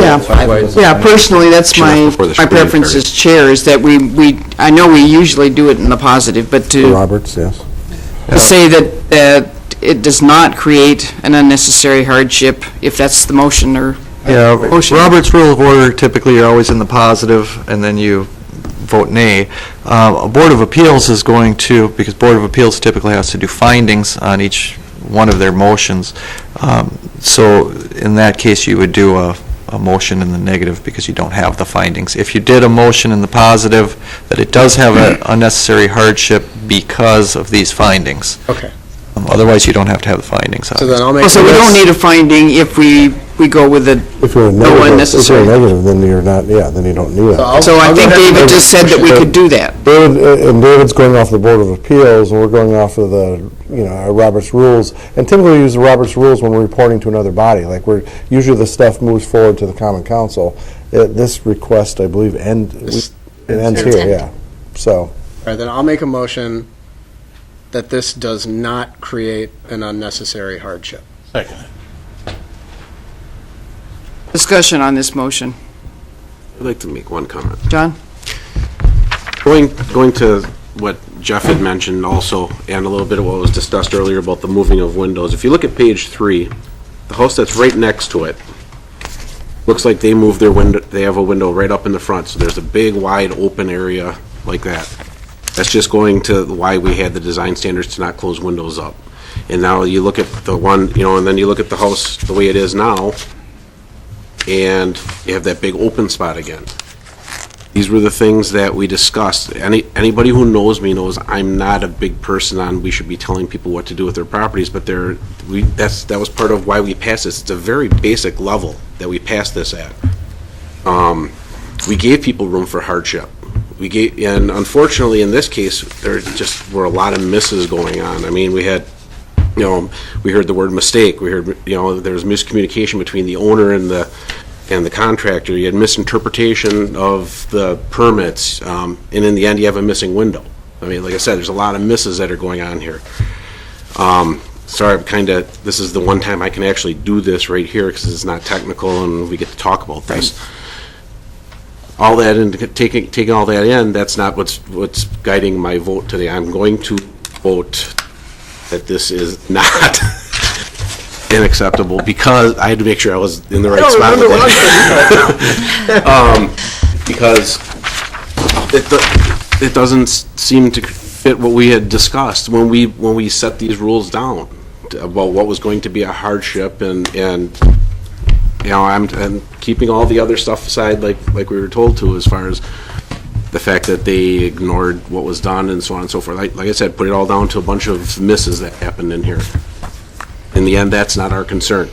Yeah, personally, that's my preference as chair, is that I know we usually do it in the positive, but to Roberts, yes. say that it does not create an unnecessary hardship, if that's the motion or Yeah, motion. Robert's Rule of Order, typically you're always in the positive, and then you vote nay. A Board of Appeals is going to, because Board of Appeals typically has to do findings on each one of their motions. So in that case, you would do a motion in the negative because you don't have the findings. If you did a motion in the positive, that it does have an unnecessary hardship because of these findings. Okay. Otherwise, you don't have to have the findings. So then I'll make. So we don't need a finding if we go with the If you're no unnecessary. negative, then you're not, then you don't need it. So I think David just said that we could do that. David's going off the Board of Appeals, and we're going off of the, Robert's Rules. And typically we use the Robert's Rules when we're reporting to another body. Like usually the stuff moves forward to the Common Council. This request, I believe, ends here, yeah. So. All right, then I'll make a motion that this does not create an unnecessary hardship. Second. Discussion on this motion. I'd like to make one comment. John? Going to what Jeff had mentioned also, and a little bit of what was discussed earlier about the moving of windows. If you look at page 3, the house that's right next to it, looks like they moved their window, they have a window right up in the front, so there's a big, wide, open area like that. That's just going to why we had the design standards to not close windows up. And now you look at the one, and then you look at the house the way it is now, and you have that big open spot again. These were the things that we discussed. Anybody who knows me knows I'm not a big person on we should be telling people what to do with their properties, but that was part of why we passed this. It's a very basic level that we passed this at. We gave people room for hardship. And unfortunately, in this case, there just were a lot of misses going on. I mean, we had, we heard the word mistake. We heard, there was miscommunication between the owner and the contractor. You had misinterpretation of the permits, and in the end, you have a missing window. I mean, like I said, there's a lot of misses that are going on here. Sorry, this is the one time I can actually do this right here because it's not technical and we get to talk about this. All that and taking all that in, that's not what's guiding my vote today. I'm going to vote that this is not unacceptable because I had to make sure I was in the right spot with that. Because it doesn't seem to fit what we had discussed when we set these rules down about what was going to be a hardship and I'm keeping all the other stuff aside like we were told to as far as the fact that they ignored what was done and so on and so forth. Like I said, put it all down to a bunch of misses that happened in here. In the end, that's not our concern.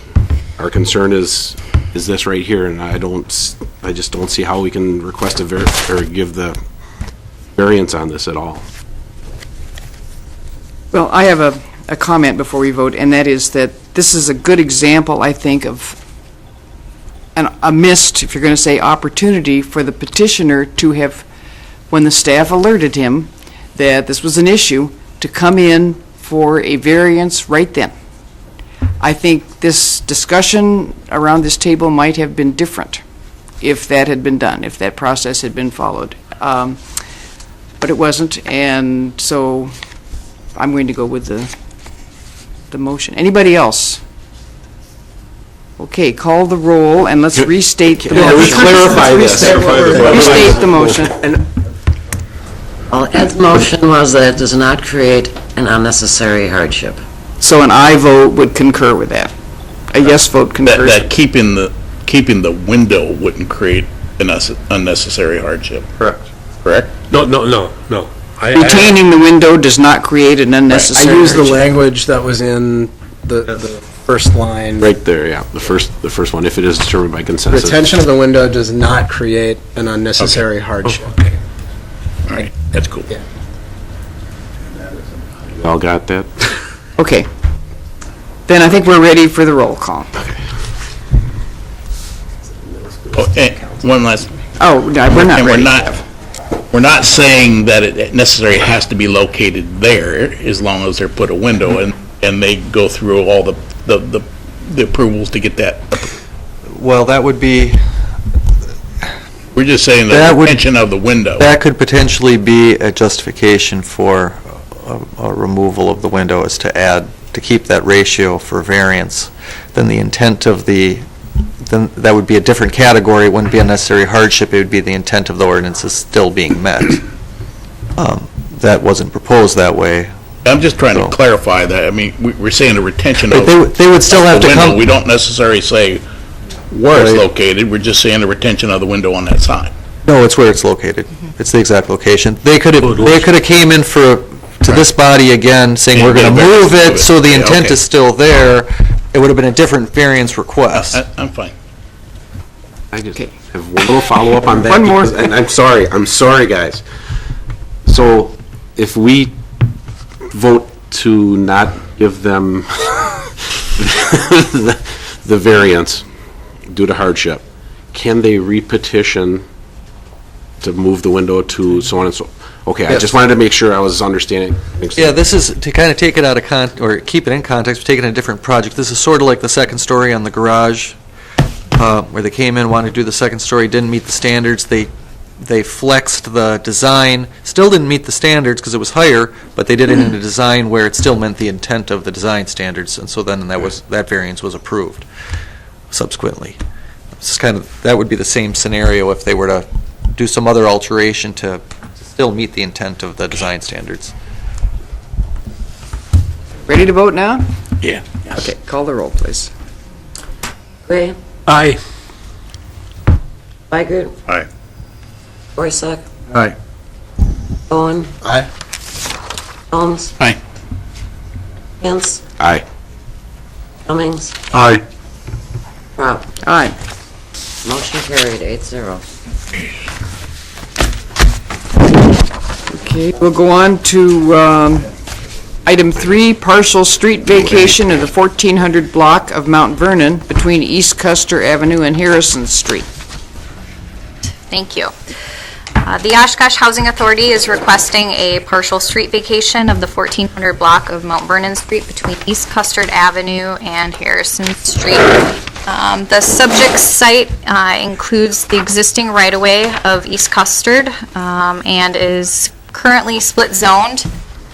Our concern is this right here, and I just don't see how we can request or give the variance on this at all. Well, I have a comment before we vote, and that is that this is a good example, I think, of a missed, if you're going to say, opportunity for the petitioner to have, when the staff alerted him that this was an issue, to come in for a variance right then. I think this discussion around this table might have been different if that had been done, if that process had been followed. But it wasn't, and so I'm going to go with the motion. Anybody else? Okay, call the roll, and let's restate the motion. Let's clarify this. Restate the motion. Well, Ed's motion was that it does not create an unnecessary hardship. So an aye vote would concur with that. A yes vote concurs. That keeping the window wouldn't create an unnecessary hardship. Correct? No. Retaining the window does not create an unnecessary I used the hardship. language that was in the first line. Right there, yeah, the first one, if it is determined by consensus. Retention of the window does not create an unnecessary hardship. Okay. All right, that's cool. Yeah. You all got that? Okay. Then I think we're ready for the roll call. Oh, and one last, Oh, no, we're not and ready. we're not saying that it necessarily has to be located there, as long as they're put a window and they go through all the approvals to get that. Well, that would be, We're just saying That the would- retention of the window. that could potentially be a justification for a removal of the window, is to keep that ratio for variance. Then the intent of then that would be a different category. It wouldn't be unnecessary hardship, it would be the intent of the ordinance is still being met. That wasn't proposed that way. I'm just trying to So- clarify that. I mean, we're saying the retention But of they would still have the to window. come. We don't necessarily say where it's Right. located, we're just saying the retention of the window on that side. No, it's where it's located. It's the exact location. They could have came in to this body again, saying, Yeah, we're going to yeah, move move it, it. so the Yeah, intent okay. is still there. It would have been a different variance request. I'm fine. I just Okay. have one little follow-up on that. One more. because- And I'm sorry, guys. So if we vote to not give them the variance due to hardship, can they repetition to move the window to so on and so? Okay, I Yes. just wanted to make sure I was understanding. Yeah, this is, to kind of take it out of or keep it in context, we're taking a different project. This is sort of like the second story on the garage, where they came in, wanted to do the second story, didn't meet the standards. They flexed the design, still didn't meet the standards because it was higher, but they did it in a design where it still meant the intent of the design standards, and so then that variance was approved subsequently. It's kind of, that would be the same scenario if they were to do some other alteration to still meet the intent of the design standards. Ready to vote now? Yeah. Okay, call the roll, please. Gray, Aye. Weigert, Aye. Borzak, Aye. Owen, Aye. Holmes. Aye. Hens, Aye. Cummings, Aye. Rob. Aye. Motion carried, 8-0. Okay, we'll go on to item 3, partial street vacation of the 1400 block of Mount Vernon between East Custer Avenue and Harrison Street. Thank you. The Oshkosh Housing Authority is requesting a partial street vacation of the 1400 block of Mount Vernon Street between East Custard Avenue and Harrison Street. The subject site includes the existing right-of-way of East Custard and is currently split zoned.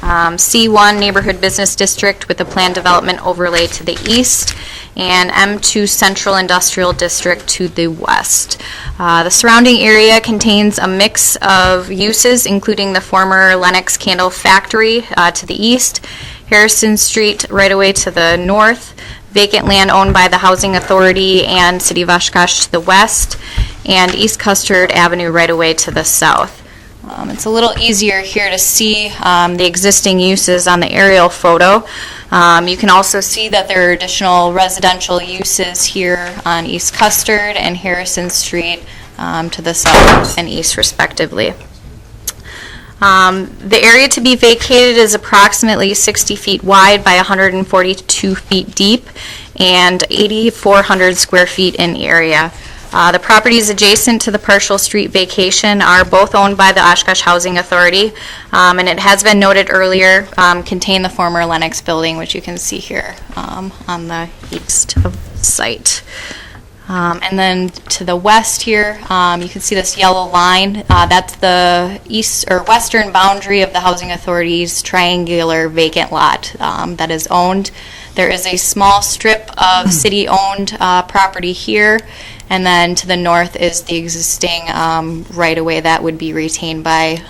C1 Neighborhood Business District with a planned development overlay to the east, and M2 Central Industrial District to the west. The surrounding area contains a mix of uses, including the former Lennox Candle Factory to the east, Harrison Street right away to the north, vacant land owned by the Housing Authority and City of Oshkosh to the west, and East Custard Avenue right away to the south. It's a little easier here to see the existing uses on the aerial photo. You can also see that there are additional residential uses here on East Custard and Harrison Street to the south and east respectively. The area to be vacated is approximately 60 feet wide by 142 feet deep and 8,400 square feet in area. The properties adjacent to the partial street vacation are both owned by the Oshkosh Housing Authority, and it has been noted earlier, contain the former Lennox building, which you can see here on the east of the site. And then to the west here, you can see this yellow line. That's the east or western boundary of the Housing Authority's triangular vacant lot that is owned. There is a small strip of city-owned property here, and then to the north is the existing right-of-way that would be retained by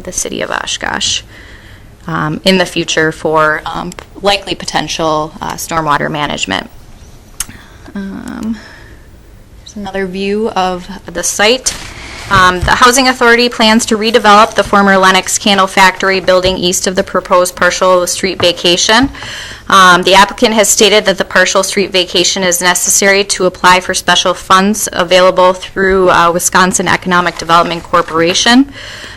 the city of Oshkosh in the future for likely potential stormwater management. Here's another view of the site. The Housing Authority plans to redevelop the former Lennox Candle Factory building east of the proposed partial street vacation. The applicant has stated that the partial street vacation is necessary to apply for special funds available through Wisconsin Economic Development Corporation.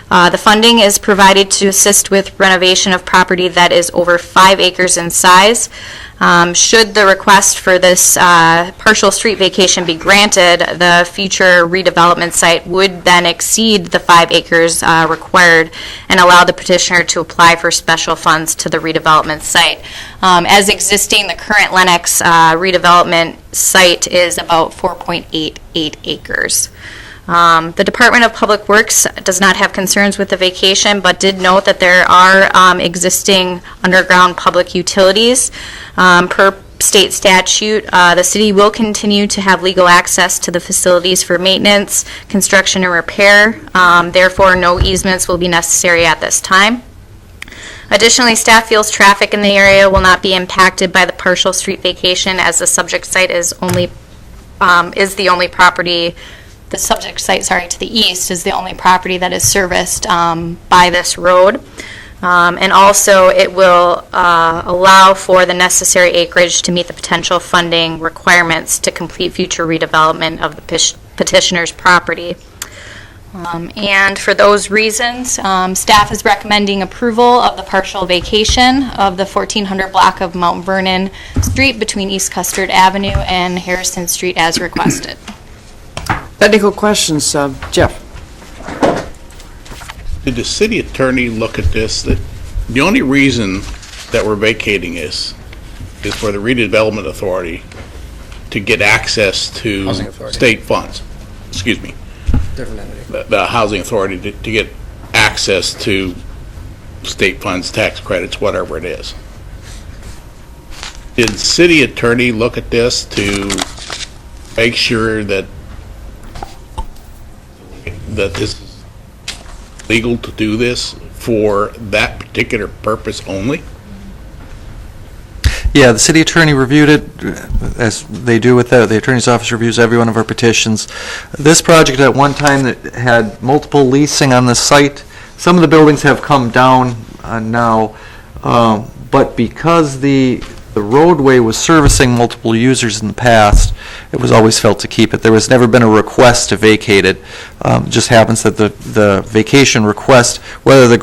The funding is provided to assist with renovation of property that is over 5 acres in size. Should the request for this partial street vacation be granted, the future redevelopment site would then exceed the 5 acres required and allow the petitioner to apply for special funds to the redevelopment site. As existing, the current Lennox redevelopment site is about 4.88 acres. The Department of Public Works does not have concerns with the vacation, but did note that there are existing underground public utilities. Per state statute, the city will continue to have legal access to the facilities for maintenance, construction, and repair. Therefore, no easements will be necessary at this time. Additionally, staff feels traffic in the area will not be impacted by the partial street vacation, as the subject site is the only property. The subject site, to the east is the only property that is serviced by this road. And also, it will allow for the necessary acreage to meet the potential funding requirements to complete future redevelopment of the petitioner's property. And for those reasons, staff is recommending approval of the partial vacation of the 1400 block of Mount Vernon Street between East Custard Avenue and Harrison Street as requested. Technical questions, Jeff? Did the city attorney look at this, that the only reason that we're vacating this is for the redevelopment authority to get access to Housing authority. state funds? Excuse me. Different entity. The housing authority to get access to state funds, tax credits, whatever it is. Did the city attorney look at this to make sure that this is legal to do this for that particular purpose only? Yeah, the city attorney reviewed it, as they do with the attorney's office reviews every one of our petitions. This project at one time that had multiple leasing on the site. Some of the buildings have come down now, but because the roadway was servicing multiple users in the past, it was always felt to keep it. There was never been a request to vacate it. It just happens that the vacation request, whether there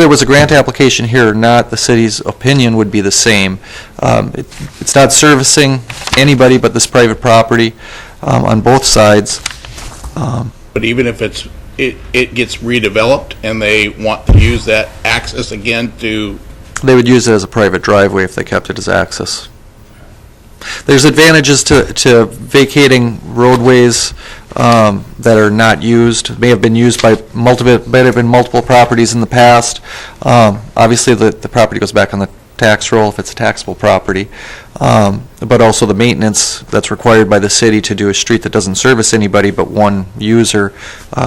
was a grant application here or not, the city's opinion would be the same. It's not servicing anybody but this private property on both sides. But even if it gets redeveloped and they want to use that access again to... They would use it as a private driveway if they kept it as access. There's advantages to vacating roadways that are not used, may have been used by multiple properties in the past. Obviously, the property goes back on the tax roll if it's a taxable property, but also the maintenance that's required by the city to do a street that doesn't service anybody but one user,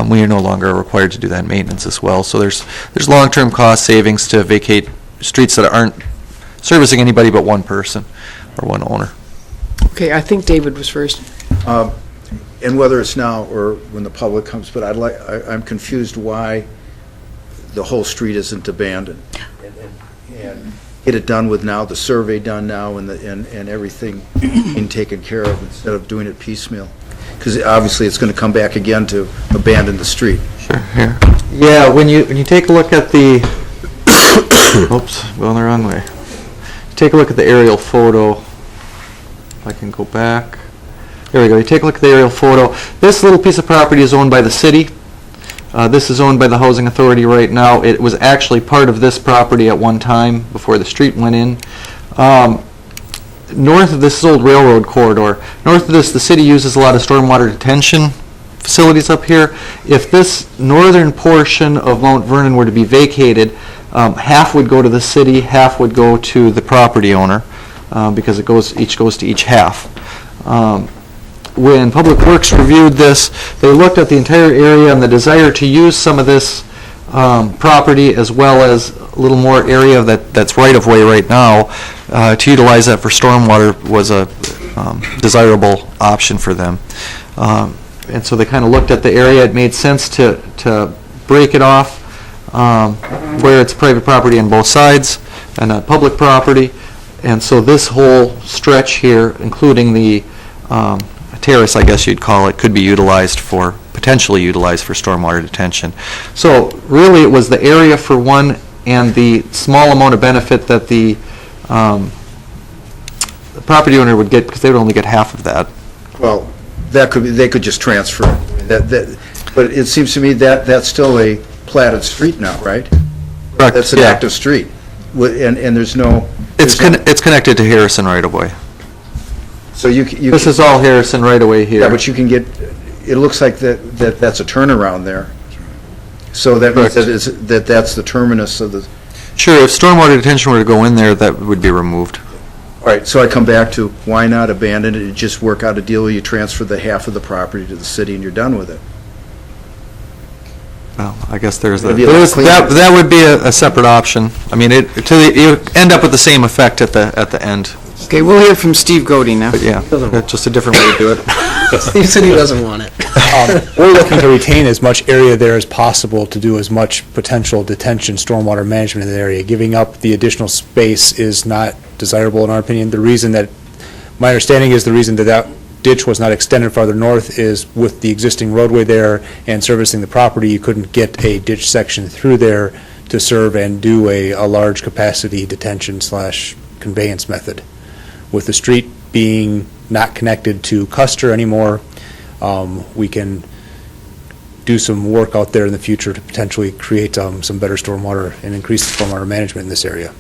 we are no longer required to do that maintenance as well. So there's long-term cost savings to vacate streets that aren't servicing anybody but one person or one owner. Okay, I think David was first. And whether it's now or when the public comes, but I'm confused why the whole street isn't abandoned. And get it done with now, the survey done now, and everything being taken care of instead of doing it piecemeal. Because obviously it's going to come back again to abandon the street. Sure, here. Yeah, when you take a look at the, oops, going the wrong way. Take a look at the aerial photo. If I can go back. There we go. You take a look at the aerial photo. This little piece of property is owned by the city. This is owned by the Housing Authority right now. It was actually part of this property at one time before the street went in. North of this old railroad corridor, north of this, the city uses a lot of stormwater detention facilities up here. If this northern portion of Mount Vernon were to be vacated, half would go to the city, half would go to the property owner, because each goes to each half. When Public Works reviewed this, they looked at the entire area and the desire to use some of this property as well as a little more area that's right-of-way right now to utilize that for stormwater was a desirable option for them. And so they kind of looked at the area. It made sense to break it off where it's private property on both sides and public property. And so this whole stretch here, including the terrace, I guess you'd call it, could be potentially utilized for stormwater detention. So really it was the area for one and the small amount of benefit that the property owner would get, because they would only get half of that. Well, they could just transfer. But it seems to me that's still a platted street now, right? Correct. That's an active street. And there's no... It's connected to Harrison right away. So this is all Harrison right away here. Yeah, but you can get, it looks like that's a turnaround there. So that means that's the terminus of the... Sure, if stormwater detention were to go in there, that would be removed. All right, so I come back to, why not abandon it and just work out a deal where you transfer the half of the property to the city and you're done with it? Well, I guess that would be a separate option. I mean, you end up with the same effect at the end. Okay, we'll hear from Steve Godey now. But yeah, just a different way to do it. Steve said he doesn't want it. We're looking to retain as much area there as possible to do as much potential detention, stormwater management in the area. Giving up the additional space is not desirable in our opinion. My understanding is the reason that ditch was not extended farther north is with the existing roadway there and servicing the property, you couldn't get a ditch section through there to serve and do a large capacity detention / conveyance method. With the street being not connected to Custer anymore, we can do some work out there in the future to potentially create some better stormwater and increase the stormwater management in this area.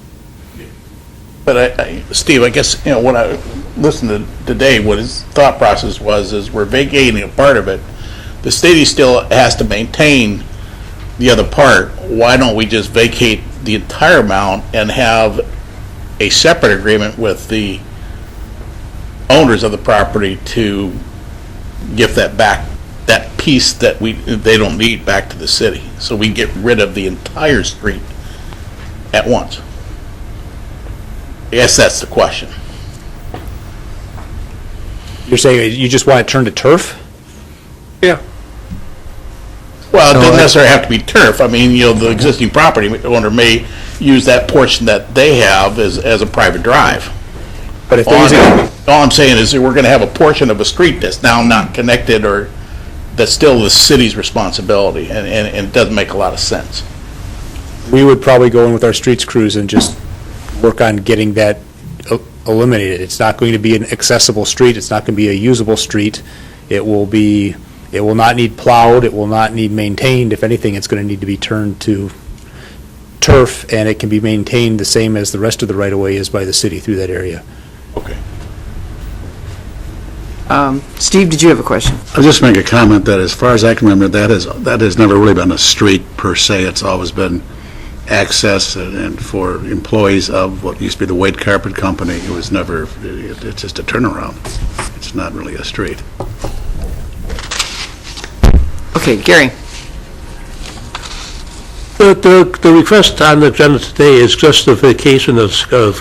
But Steve, I guess, when I listened to today, what his thought process is we're vacating a part of it. The city still has to maintain the other part. Why don't we just vacate the entire amount and have a separate agreement with the owners of the property to give that back, that piece that they don't need, back to the city, so we can get rid of the entire street at once? I guess that's the question. You're saying you just want it turned to turf? Yeah. Well, it doesn't necessarily have to be turf. I mean, the existing property owner may use that portion that they have as a private drive. But if all I'm saying is that we're going to have a portion of a street that's now not connected, or that's still the city's responsibility, and it doesn't make a lot of sense. We would probably go in with our streets crews and just work on getting that eliminated. It's not going to be an accessible street. It's not going to be a usable street. It will not need plowed. It will not need maintained. If anything, it's going to need to be turned to turf, and it can be maintained the same as the rest of the right-of-way is by the city through that area. Okay. Steve, did you have a question? I'll just make a comment that as far as I can remember, that has never really been a street per se. It's always been access and for employees of what used to be the White Carpet Company. It was never, it's just a turnaround. It's not really a street. Okay, Gary. The request on the agenda today is justification of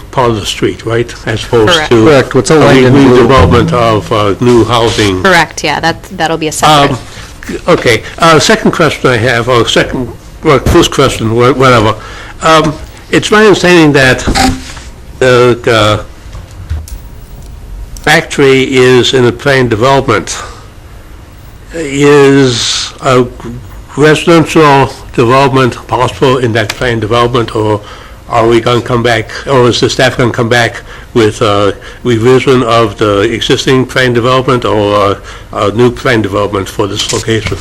part of the street, right? As opposed Correct. to Correct. What's outlined in blue. redevelopment of new housing. Correct, yeah, that'll be a separate. Okay, second question I have, or second well, first question, whatever. It's my understanding that the factory is in a planned development. Is a residential development possible in that planned development, or are we going to come back, or is the staff going to come back with a revision of the existing planned development or a new planned development for this location?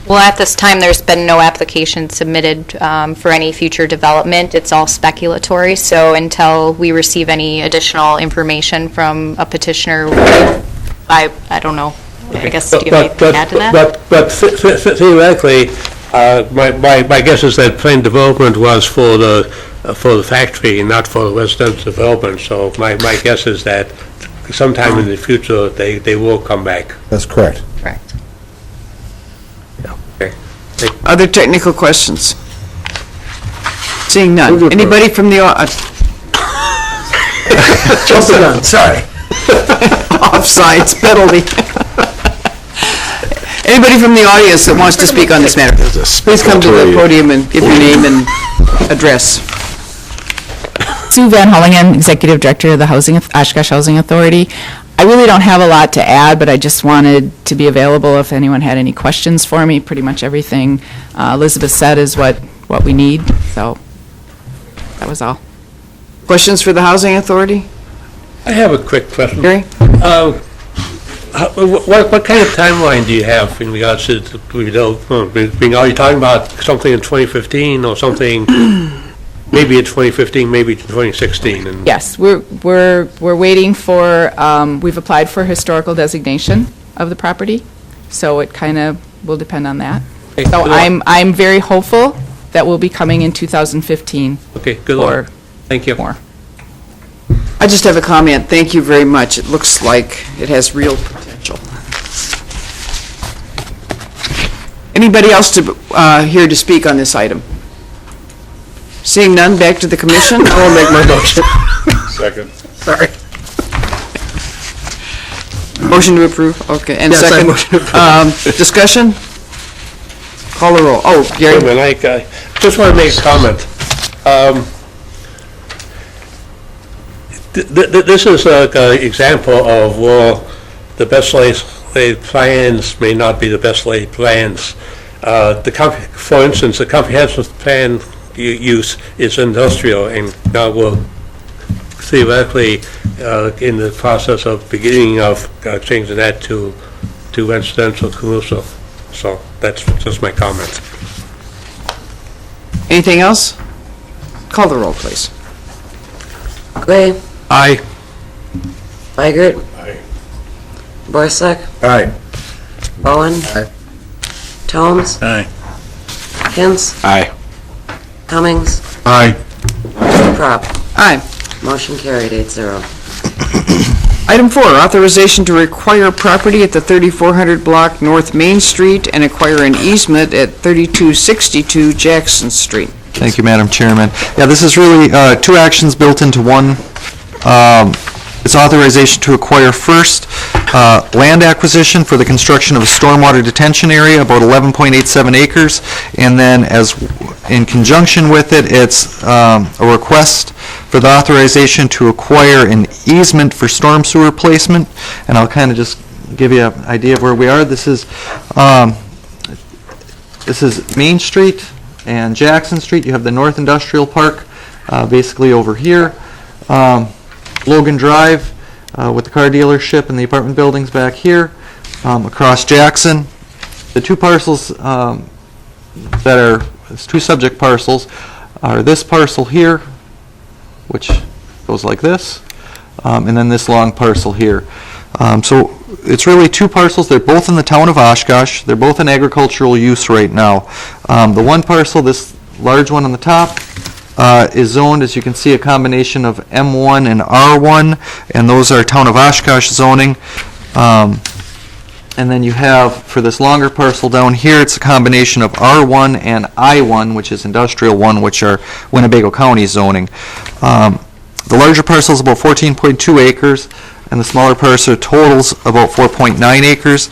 Well, at this time, there's been no application submitted for any future development. It's all speculatory, so until we receive any additional information from a petitioner, I don't know. I guess, do you have anything to add to that? But theoretically, my guess is that planned development was for the factory and not for the residential development. So my guess is that sometime in the future, they will come back. That's correct. Correct. Okay. Other technical questions? Seeing none. Anybody from the, Jump the gun, sorry. offsides penalty. Anybody from the audience that wants to speak on this matter, please come to the podium and give your name and address. Sue Van Hullingen, Executive Director of the Oshkosh Housing Authority. I really don't have a lot to add, but I just wanted to be available if anyone had any questions for me. Pretty much everything Elizabeth said is what we need, so that was all. Questions for the Housing Authority? I have a quick question. Gary? What kind of timeline do you have in regards to, are you talking about something in 2015 or something, maybe in 2015, maybe in 2016? And Yes, we're waiting for, we've applied for historical designation of the property, so it kind of will depend on that. Okay, So good luck. I'm very hopeful that we'll be coming in 2015 Okay, good luck. Thank you. more. I just have a comment. Thank you very much. It looks like it has real potential. Anybody else here to speak on this item? Seeing none, back to the commission. I will make my motion. Second. Sorry. Motion to approve, okay, and Yes, I second. motion to Discussion? Call the roll. Oh, Gary? Wait a minute, I just want to make a comment. This is an example of, well, the best laid plans may not be the best laid plans. For instance, the comprehensive plan use is industrial, and now we're theoretically in the process of beginning of changing that to residential commercial. So that's just my comment. Anything else? Call the roll, please. Gray, Aye. Weigert, Aye. Borsuk, Aye. Bowen, Tomes, Aye. Kintz, Aye. Cummings, Aye. Prop. Aye. Motion carried 8-0. Item 4, authorization to require property at the 3400 block North Main Street and acquire an easement at 3262 Jackson Street. Thank you, Madam Chairman. Yeah, this is really two actions built into one. It's authorization to acquire first land acquisition for the construction of a stormwater detention area, about 11.87 acres, and then in conjunction with it, it's a request for the authorization to acquire an easement for storm sewer placement, and I'll kind of just give you an idea of where we are. This is Main Street and Jackson Street. You have the North Industrial Park basically over here. Logan Drive with the car dealership and the apartment buildings back here. Across Jackson. The two parcels two subject parcels are this parcel here, which goes like this, and then this long parcel here. So it's really two parcels. They're both in the town of Oshkosh. They're both in agricultural use right now. The one parcel, this large one on the top, is zoned, as you can see, a combination of M1 and R1, and those are town of Oshkosh zoning. And then you have, for this longer parcel down here, it's a combination of R1 and I1, which is industrial 1, which are Winnebago County zoning. The larger parcel is about 14.2 acres. and the smaller parcel totals about 4.9 acres.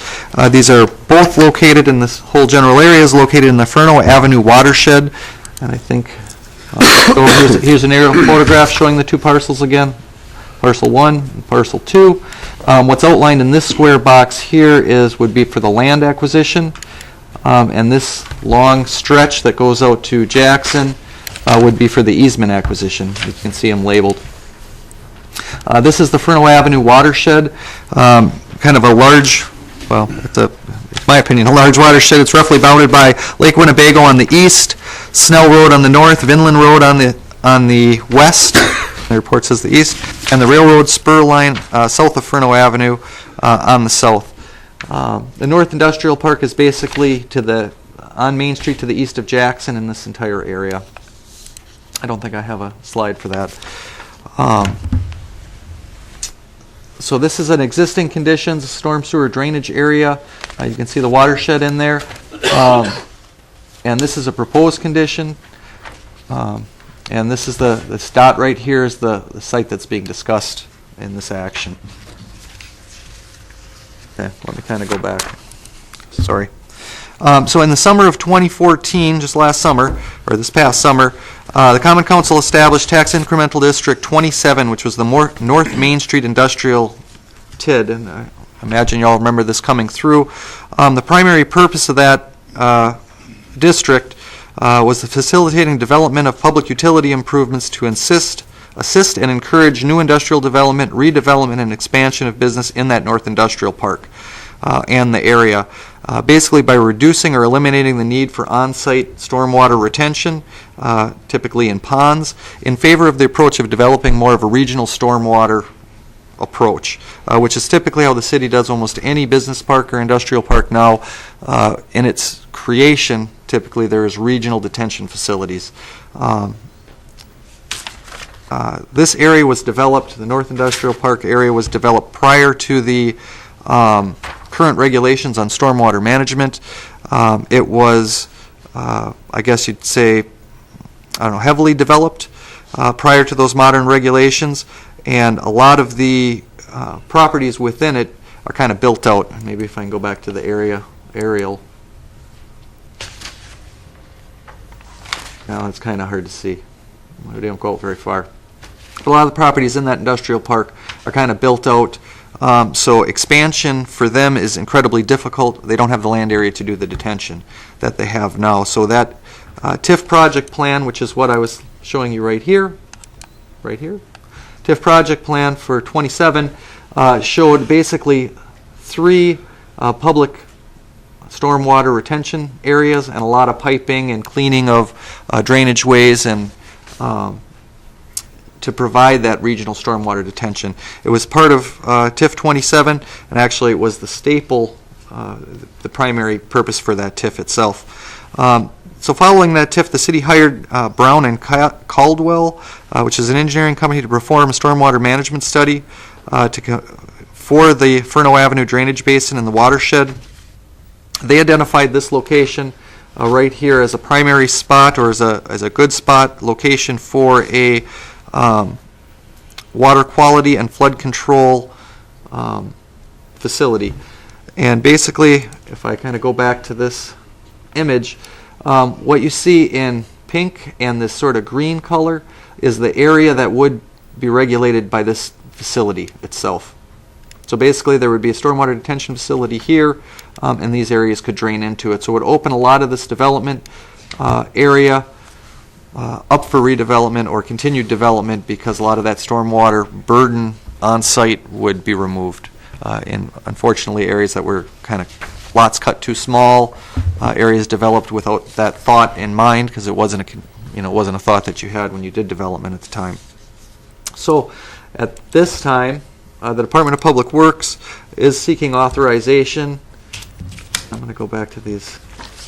These are both located in this whole general area is located in the Furno Avenue watershed, and I think here's an aerial photograph showing the two parcels again, parcel 1 and parcel 2. What's outlined in this square box here would be for the land acquisition, and this long stretch that goes out to Jackson would be for the easement acquisition. You can see them labeled. This is the Furno Avenue watershed, kind of a large, well, it's in my opinion, a large watershed. It's roughly bounded by Lake Winnebago on the east, Snell Road on the north, Vinland Road on the west, the report says the east, and the railroad spur line south of Furno Avenue on the south. The North Industrial Park is basically on Main Street to the east of Jackson in this entire area. I don't think I have a slide for that. So this is an existing conditions, a storm sewer drainage area. You can see the watershed in there. And this is a proposed condition. And this is the dot right here is the site that's being discussed in this action. Okay, let me kind of go back. Sorry. So in the summer of 2014, just last summer, or this past summer, the Common Council established Tax Incremental District 27, which was the North Main Street Industrial TID, and I imagine you all remember this coming through. The primary purpose of that district was the facilitating development of public utility improvements to assist and encourage new industrial development, redevelopment, and expansion of business in that North Industrial Park and the area. Basically by reducing or eliminating the need for on-site stormwater retention, typically in ponds, in favor of the approach of developing more of a regional stormwater approach, which is typically how the city does almost any business park or industrial park now. In its creation, typically there is regional detention facilities. This area was developed, the North Industrial Park area was developed prior to the current regulations on stormwater management. It was, I guess you'd say, I don't know, heavily developed prior to those modern regulations, and a lot of the properties within it are kind of built out. Maybe if I can go back to the aerial. Now it's kind of hard to see. We don't go out very far. But a lot of the properties in that industrial park are kind of built out. So expansion for them is incredibly difficult. They don't have the land area to do the detention that they have now. So that TIF project plan, which is what I was showing you right here, TIF project plan for 27 showed basically 3 public stormwater retention areas and a lot of piping and cleaning of drainage ways and to provide that regional stormwater detention. It was part of TIF 27, and actually it was the staple, the primary purpose for that TIF itself. So following that TIF, the city hired Brown and Caldwell, which is an engineering company, to perform a stormwater management study for the Furno Avenue drainage basin in the watershed. They identified this location right here as a primary spot, or as a good spot location for a water quality and flood control facility. And basically, if I kind of go back to this image, what you see in pink and this sort of green color is the area that would be regulated by this facility itself. So basically there would be a stormwater detention facility here, and these areas could drain into it. So it would open a lot of this development area up for redevelopment or continued development, because a lot of that stormwater burden on site would be removed. In unfortunately areas that were kind of lots cut too small, areas developed without that thought in mind, because it wasn't a thought that you had when you did development at the time. So at this time, the Department of Public Works is seeking authorization. I'm going to go back to these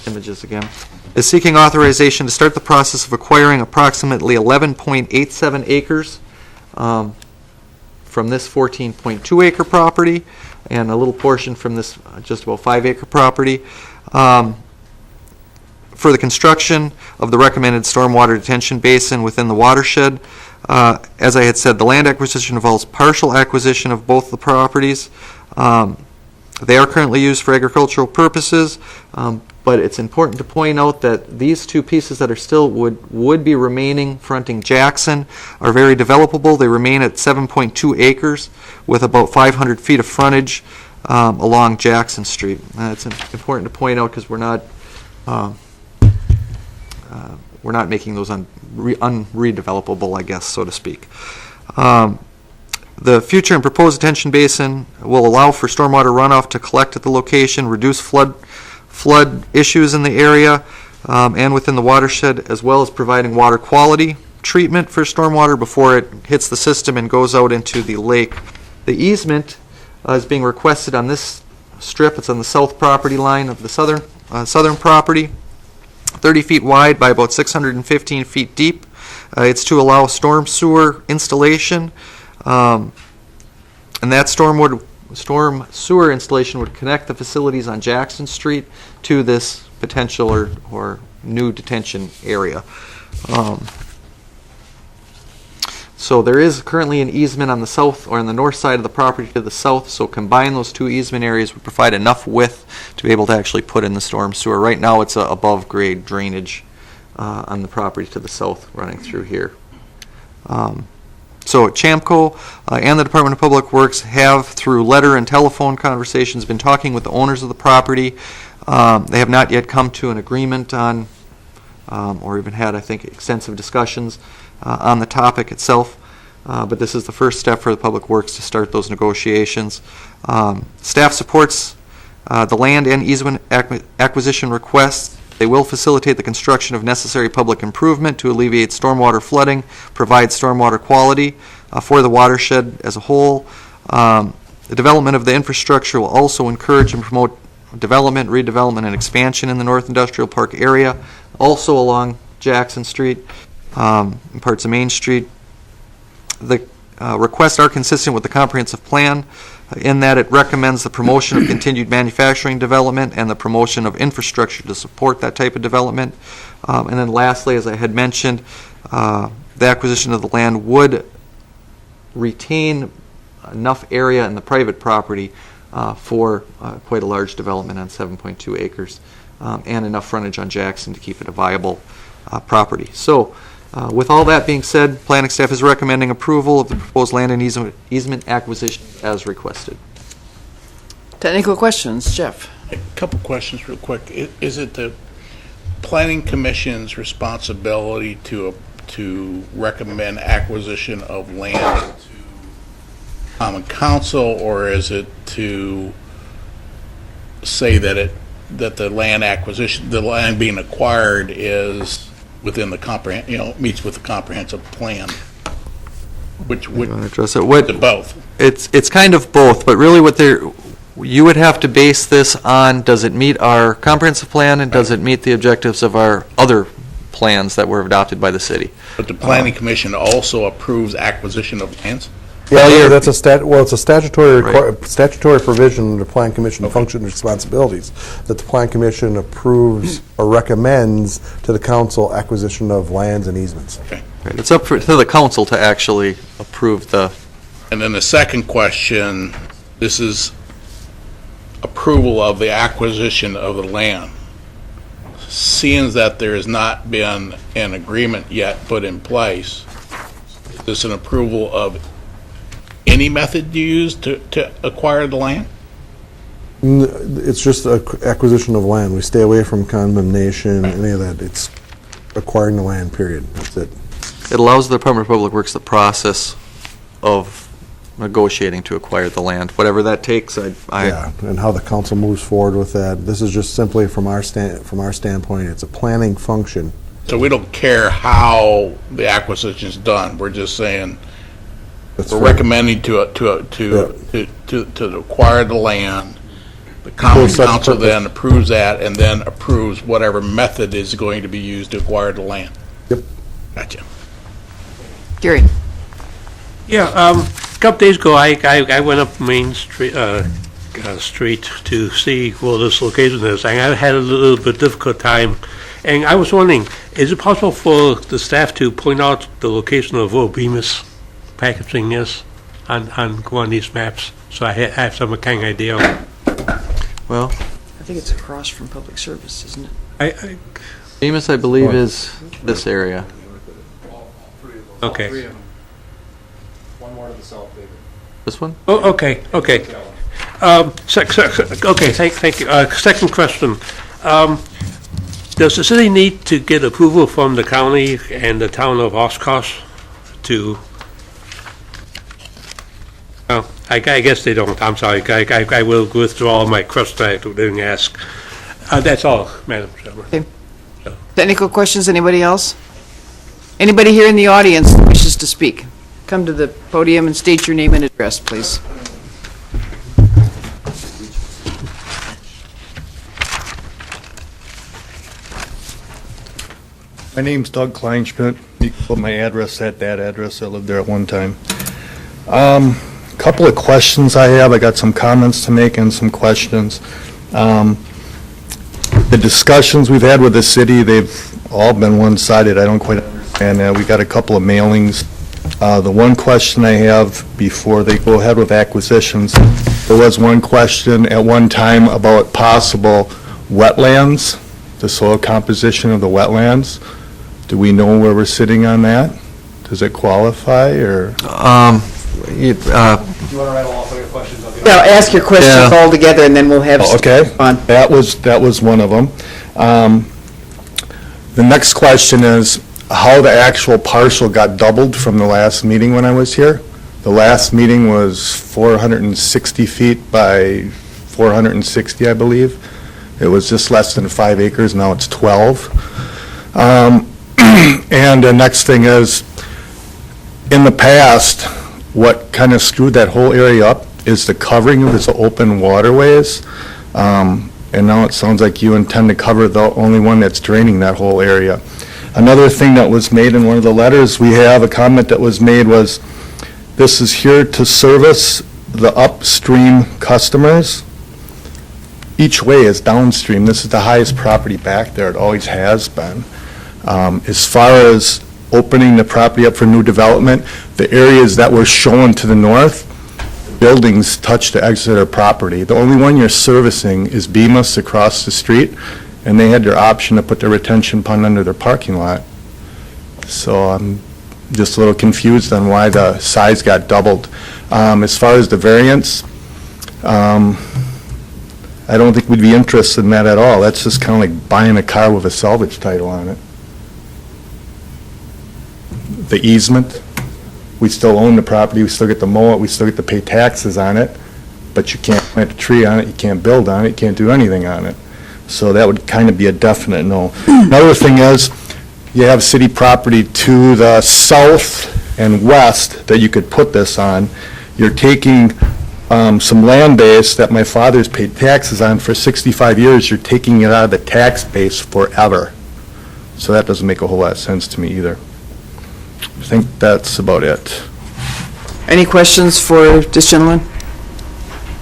images again. Is seeking authorization to start the process of acquiring approximately 11.87 acres from this 14.2 acre property, and a little portion from this just about 5 acre property for the construction of the recommended stormwater detention basin within the watershed. As I had said, the land acquisition involves partial acquisition of both the properties. They are currently used for agricultural purposes, but it's important to point out that these two pieces that are still would be remaining fronting Jackson are very developable. They remain at 7.2 acres with about 500 feet of frontage along Jackson Street. It's important to point out because we're not making those unredevelopable, I guess, so to speak. The future and proposed detention basin will allow for stormwater runoff to collect at the location, reduce flood issues in the area and within the watershed, as well as providing water quality treatment for stormwater before it hits the system and goes out into the lake. The easement is being requested on this strip. It's on the south property line of the southern property, 30 feet wide by about 615 feet deep. It's to allow storm sewer installation. And that storm sewer installation would connect the facilities on Jackson Street to this potential or new detention area. So there is currently an easement on the south or on the north side of the property to the south, so combine those two easement areas would provide enough width to be able to actually put in the storm sewer. Right now it's above grade drainage on the property to the south running through here. So Chamco and the Department of Public Works have, through letter and telephone conversations, been talking with the owners of the property. They have not yet come to an agreement on, or even had, I think, extensive discussions on the topic itself. But this is the first step for the Public Works to start those negotiations. Staff supports the land and easement acquisition requests. They will facilitate the construction of necessary public improvement to alleviate stormwater flooding, provide stormwater quality for the watershed as a whole. The development of the infrastructure will also encourage and promote development, redevelopment, and expansion in the North Industrial Park area, also along Jackson Street and parts of Main Street. The requests are consistent with the comprehensive plan in that it recommends the promotion of continued manufacturing development and the promotion of infrastructure to support that type of development. And then lastly, as I had mentioned, the acquisition of the land would retain enough area in the private property for quite a large development on 7.2 acres and enough frontage on Jackson to keep it a viable property. So with all that being said, planning staff is recommending approval of the proposed land and easement acquisition as requested. Technical questions, Jeff? A couple questions real quick. Is it the planning commission's responsibility to recommend acquisition of land to common council, or is it to say that the land acquisition, the land being acquired is within the meets with the comprehensive plan? Which would address it. Both. It's kind of both, but really you would have to base this on, does it meet our comprehensive plan and does it meet the objectives of our other plans that were adopted by the city? But the planning commission also approves acquisition of lands? Yeah, that's it's a statutory provision in the Plan Commission function and responsibilities that the Plan Commission approves or recommends to the council acquisition of lands and easements. Okay. Right. It's up to the council to actually approve the. And then the second question, this is approval of the acquisition of the land. Seeing that there has not been an agreement yet put in place, is this an approval of any method used to acquire the land? It's just acquisition of land. We stay away from condemnation, any of that. It's acquiring the land, period. That's it. It allows the Department of Public Works the process of negotiating to acquire the land, whatever that takes. Yeah, and how the council moves forward with that. This is just simply from our standpoint. It's a planning function. So we don't care how the acquisition is done. We're just saying we're recommending to acquire the land. The common council then approves that and then approves whatever method is going to be used to acquire the land. Yep. Gotcha. Gary? Yeah, a couple days ago, I went up Main Street, street to see where this location is. And I had a little bit difficult time. And I was wondering, is it possible for the staff to point out the location of where Bemis packaging is on one of these maps? So I have some kind of idea. Well, I think it's across from public service, isn't it? Bemis, I believe, is this area. Okay. One more to the south, David. This one? Oh, okay. Okay, thank you. Second question. Does the city need to get approval from the county and the town of Oshkosh to? Oh, I guess they don't. I'm sorry. I will withdraw my question. I didn't ask. That's all, Madam Chairman. Okay. Technical questions, anybody else? Anybody here in the audience that wishes to speak? Come to the podium and state your name and address, please. My name's Doug Kleinschmidt. You can put my address at that address. I lived there at one time. Couple of questions I have. I got some comments to make and some questions. The discussions we've had with the city, they've all been one-sided. I don't quite understand that. We got a couple of mailings. The one question I have before they go ahead with acquisitions, there was one question at one time about possible wetlands, the soil composition of the wetlands. Do we know where we're sitting on that? Does it qualify, or? Do you want to rattle off your questions? Yeah, ask your questions all together, and then we'll have. Okay, that was one of them. The next question is how the actual parcel got doubled from the last meeting when I was here. The last meeting was 460 feet by 460, I believe. It was just less than 5 acres, now it's 12. And the next thing is, in the past, what kind of screwed that whole area up is the covering of this open waterways. And now it sounds like you intend to cover the only one that's draining that whole area. Another thing that was made in one of the letters we have, a comment that was made was, this is here to service the upstream customers. Each way is downstream. This is the highest property back there. It always has been. As far as opening the property up for new development, the areas that were shown to the north, buildings touch the Exeter property. The only one you're servicing is Bemis across the street, and they had their option to put their retention pond under their parking lot. So I'm just a little confused on why the size got doubled. As far as the variance, I don't think we'd be interested in that at all. That's just kind of like buying a car with a salvage title on it. The easement, we still own the property, we still get to mow it, we still get to pay taxes on it, but you can't plant a tree on it, you can't build on it, you can't do anything on it. So that would kind of be a definite no. Another thing is, you have city property to the south and west that you could put this on. You're taking some land base that my father's paid taxes on for 65 years, you're taking it out of the tax base forever. So that doesn't make a whole lot of sense to me either. I think that's about it. Any questions for this gentleman?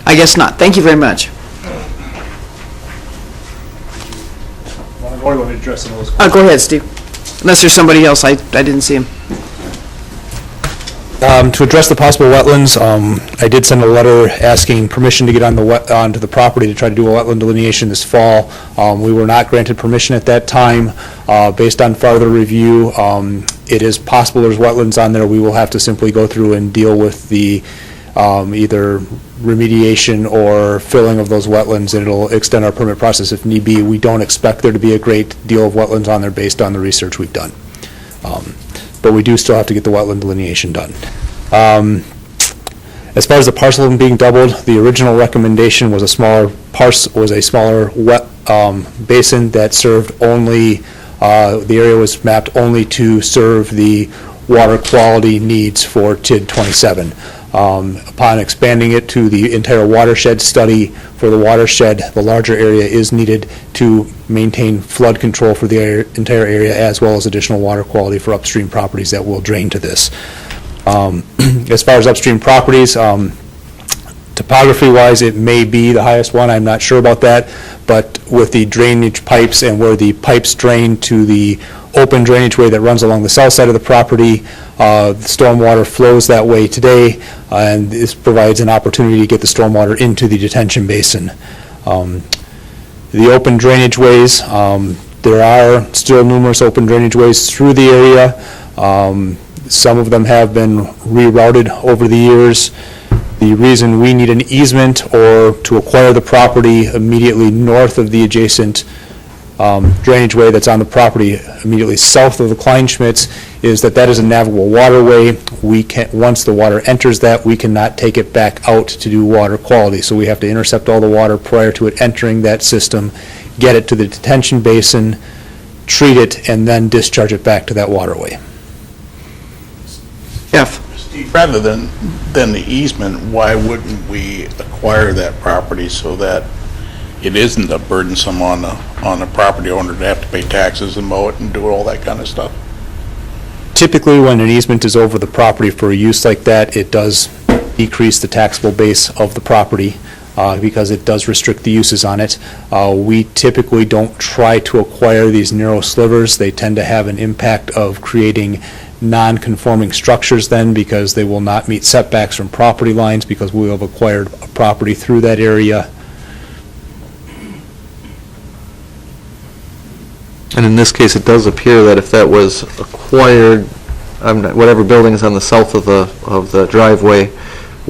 I guess not. Thank you very much. Want to address some of those Go ahead, Steve. Unless there's somebody else, I didn't see him. To address the possible wetlands, I did send a letter asking permission to get onto the property to try to do a wetland delineation this fall. We were not granted permission at that time. Based on further review, it is possible there's wetlands on there. We will have to simply go through and deal with the either remediation or filling of those wetlands, and it'll extend our permit process if need be. We don't expect there to be a great deal of wetlands on there based on the research we've done. But we do still have to get the wetland delineation done. As far as the parcel being doubled, the original recommendation was a smaller wet basin that served only, the area was mapped only to serve the water quality needs for TID 27. Upon expanding it to the entire watershed study for the watershed, the larger area is needed to maintain flood control for the entire area, as well as additional water quality for upstream properties that will drain to this. As far as upstream properties, Topography-wise, it may be the highest one, I'm not sure about that, but with the drainage pipes and where the pipes drain to the open drainage way that runs along the south side of the property, the stormwater flows that way today, and this provides an opportunity to get the stormwater into the detention basin. The open drainage ways, there are still numerous open drainage ways through the area. Some of them have been rerouted over the years. The reason we need an easement or to acquire the property immediately north of the adjacent drainage way that's on the property immediately south of the Kleinschmidts is that is a navigable waterway. We can, once the water enters that, we cannot take it back out to do water quality. So we have to intercept all the water prior to it entering that system, get it to the detention basin, treat it, and then discharge it back to that waterway. Jeff? Steve, rather than the easement, why wouldn't we acquire that property so that it isn't a burdensome on the property owner to have to pay taxes and mow it and do all that kind of stuff? Typically, when an easement is over the property for a use like that, it does decrease the taxable base of the property because it does restrict the uses on it. We typically don't try to acquire these narrow slivers. They tend to have an impact of creating non-conforming structures then because they will not meet setbacks from property lines because we have acquired a property through that area. And in this case, it does appear that if that was acquired, whatever building is on the south of the driveway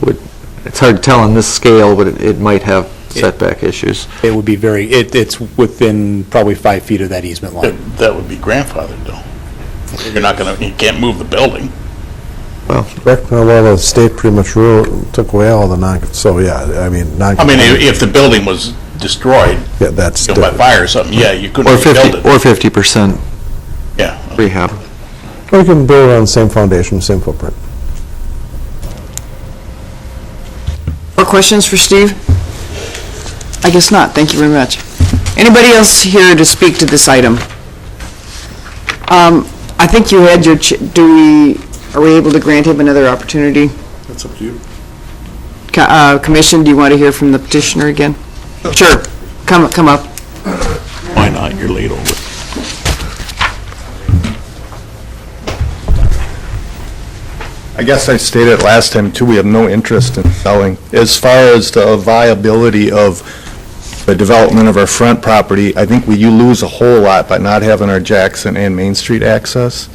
would, it's hard to tell on this scale, but it might have setback issues. It would be it's within probably 5 feet of that easement line. That would be grandfathered, though. You can't move the building. Correct. Well, the state pretty much took away all the so yeah, I mean, if the building was destroyed, yeah, that's by fire or something, yeah, you couldn't rebuild it. Or 50% Yeah. rehab. Or you can build it on the same foundation, same footprint. More questions for Steve? I guess not. Thank you very much. Anybody else here to speak to this item? I think you had your, are we able to grant him another opportunity? That's up to you. Commission, do you want to hear from the petitioner again? Sure. Come up. Why not? You're late over. I guess I stated last time too, we have no interest in selling. As far as the viability of the development of our front property, I think you lose a whole lot by not having our Jackson and Main Street access.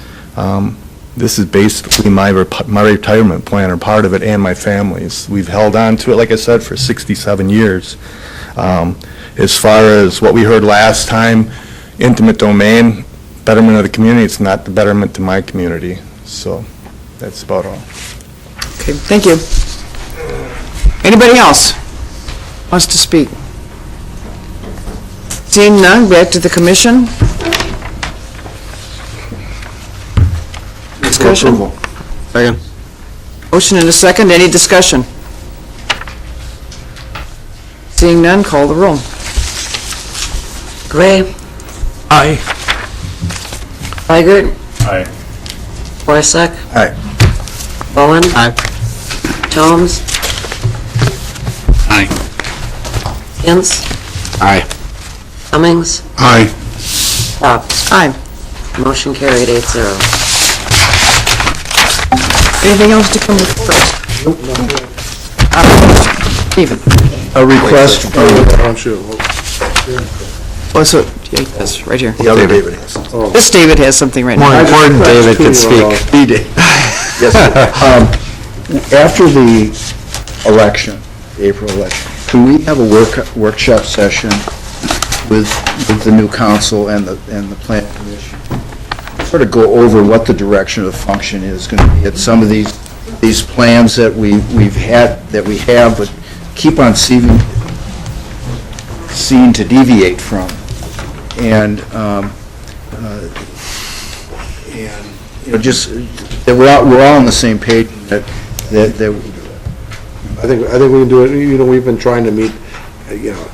This is basically my retirement plan, or part of it, and my family's. We've held on to it, like I said, for 67 years. As far as what we heard last time, intimate domain, betterment of the community, it's not the betterment to my community. So that's about all. Okay, thank you. Anybody else wants to speak? Seeing none, back to the commission. Discussion? Second. Motion and a second. Any discussion? Seeing none, call the roll. Gray, Aye. Weigert, Aye. Borsuk, Aye. Bowen, Aye. Jones, Aye. Hintz, Aye. Cummings, Aye. Fox. Aye. Motion carried 8-0. Anything else to come before us? Stephen? A request from Oh, so, yeah, that's right here. the other David has. This David has something right More now. important, David can speak. Yes, sir. After the election, the April election, can we have a workshop session with the new council and the plan commission? Sort of go over what the direction of the function is going to be at some of these plans that we have, but keep on seeming to deviate from. And just that we're all on the same page. That I think we can do it. We've been trying to meet,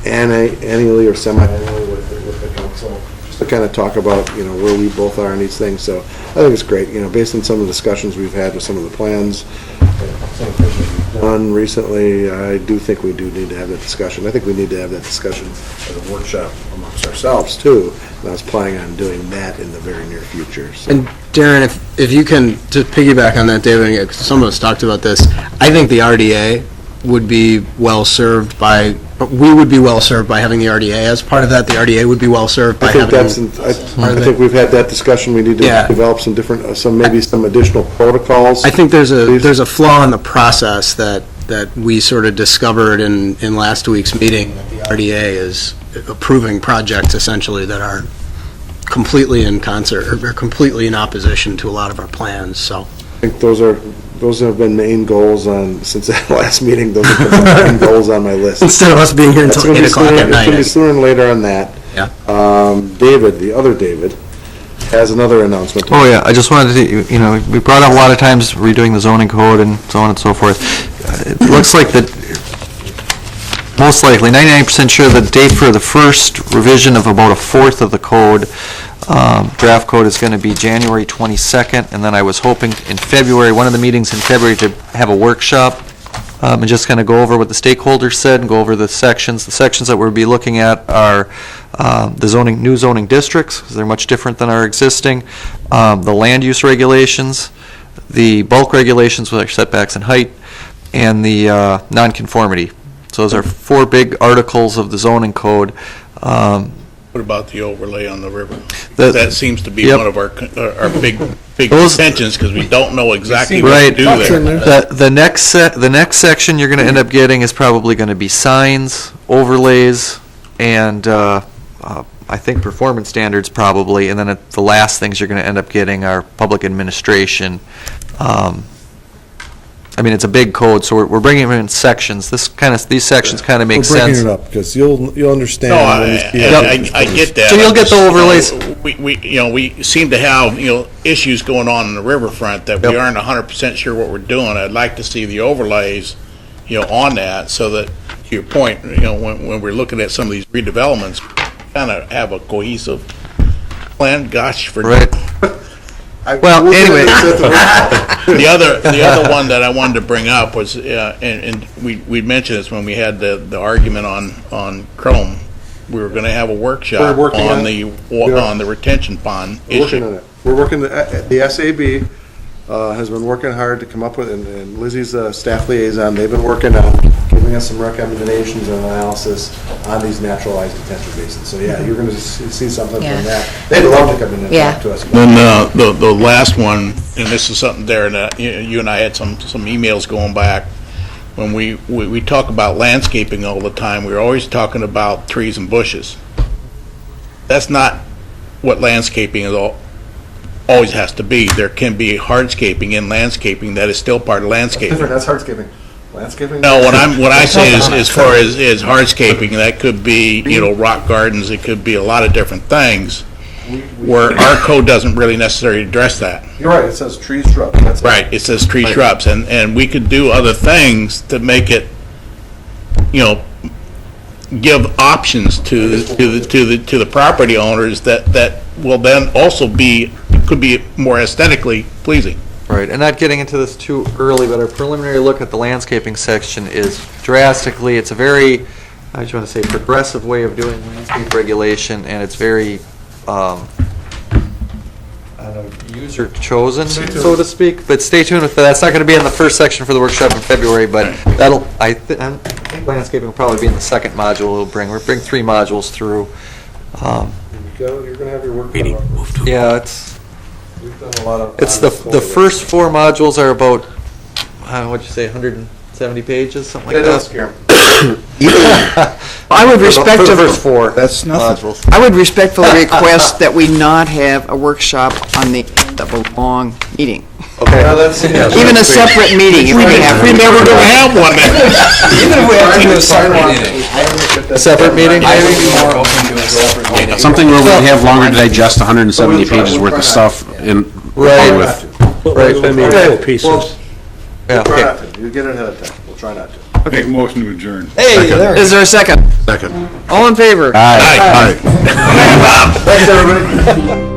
annually or semi-annually with the council, just to kind of talk about, where we both are on these things. So think it's great, based on some of the discussions we've had with some of the plans, some of the things we've done recently, I do think we do need to have that discussion. I think we need to have that discussion at a workshop amongst ourselves, too, and I was planning on doing that in the very near future, so. And Darren, if you can, to piggyback on that, David, 'cause some of us talked about this, I think the RDA would be well-served by, we would be well-served by having the RDA as part of that. The RDA would be well-served by having. I think we've had that discussion. We need to develop some different, maybe some additional protocols. I think there's a flaw in the process that we sort of discovered in last week's meeting, that the RDA is approving projects essentially that are completely in concert, or completely in opposition to a lot of our plans, so. I think those have been main goals since that last meeting. Those have been the main goals on my list. Instead of us being here until 8 o'clock at night. It's going to be sooner and later on that. Yeah. David, the other David, has another announcement. Oh, yeah, I just wanted to, we brought up a lot of times redoing the zoning code and so on and so forth. It looks like that, most likely, 99% sure the date for the first revision of about a fourth of the code, draft code, is going to be January 22nd, and then I was hoping in February, one of the meetings in February, to have a workshop and just kind of go over what the stakeholders said and go over the sections. The sections that we'll be looking at are the new zoning districts, because they're much different than our existing, the land use regulations, the bulk regulations with our setbacks and height, and the nonconformity. So those are 4 big articles of the zoning code. What about the overlay on the river? The- That seems to be Yep. one of our big Those- contentions, because we don't know exactly what Right. to do there. The next section you're going to end up getting is probably going to be signs, overlays, and I think performance standards probably, and then the last things you're going to end up getting are public administration. I mean, it's a big code, so we're bringing them in sections. These sections kind of make sense. We're breaking it up, because you'll understand. No, when you see it. I get that. So you'll get the overlays. We seem to have, issues going on in the riverfront that we aren't 100% sure what we're doing. I'd like to see the overlays, on that, so that, to your point, when we're looking at some of these redevelopments, kind of have a cohesive plan. Gosh, for Right. Well, anyway. The other one that I wanted to bring up was, and we mentioned this when we had the argument on Chrome. We were going to have a workshop on the retention pond We're working issue. on it. We're working, the SAB has been working hard to come up with, and Lizzie's staff liaison, they've been working on giving us some recommendations and analysis on these naturalized detention basins. So, yeah, you're going to see something from that. They'd love to come in and talk to us about it. Then the last one, and this is something there that you and I had some emails going back. When we talk about landscaping all the time, we're always talking about trees and bushes. That's not what landscaping is always has to be. There can be hardscaping in landscaping that is still part of landscaping. That's hardscaping. Landscaping? No, what I say is, as far as hardscaping, that could be, rock gardens, it could be a lot of different things, where our code doesn't really necessarily address that. You're right, it says trees, shrubs. That's it. Right, it says tree shrubs, and we could do other things to make it, give options to the property owners that will then also could be more aesthetically pleasing. Right, and not getting into this too early, but our preliminary look at the landscaping section is drastically, it's a very, I just want to say, progressive way of doing landscape regulation, and it's very, user-chosen, so to speak. But stay tuned with that. That's not going to be in the first section for the workshop in February, but I think landscaping will probably be in the second module we'll bring. We'll bring 3 modules through. You're going to have your work. Yeah, it's the first 4 modules are about, what'd you say, 170 pages, something like that? I would respectfully, first 4 That's nothing. modules. I would respectfully request that we not have a workshop on the end of a long meeting. Okay. Even a separate meeting. If we have. We're never going to have one then. Even if we have to do a sidewalk. Separate meeting, maybe? Something where we have longer to digest 170 pages worth of stuff in. Right. Right, I mean, little pieces. Yeah, Try okay. not to. You get it ahead of time. We'll try not to. Make a motion to adjourn. Hey, is there a second? Second. All in favor? Aye. Thanks, everybody.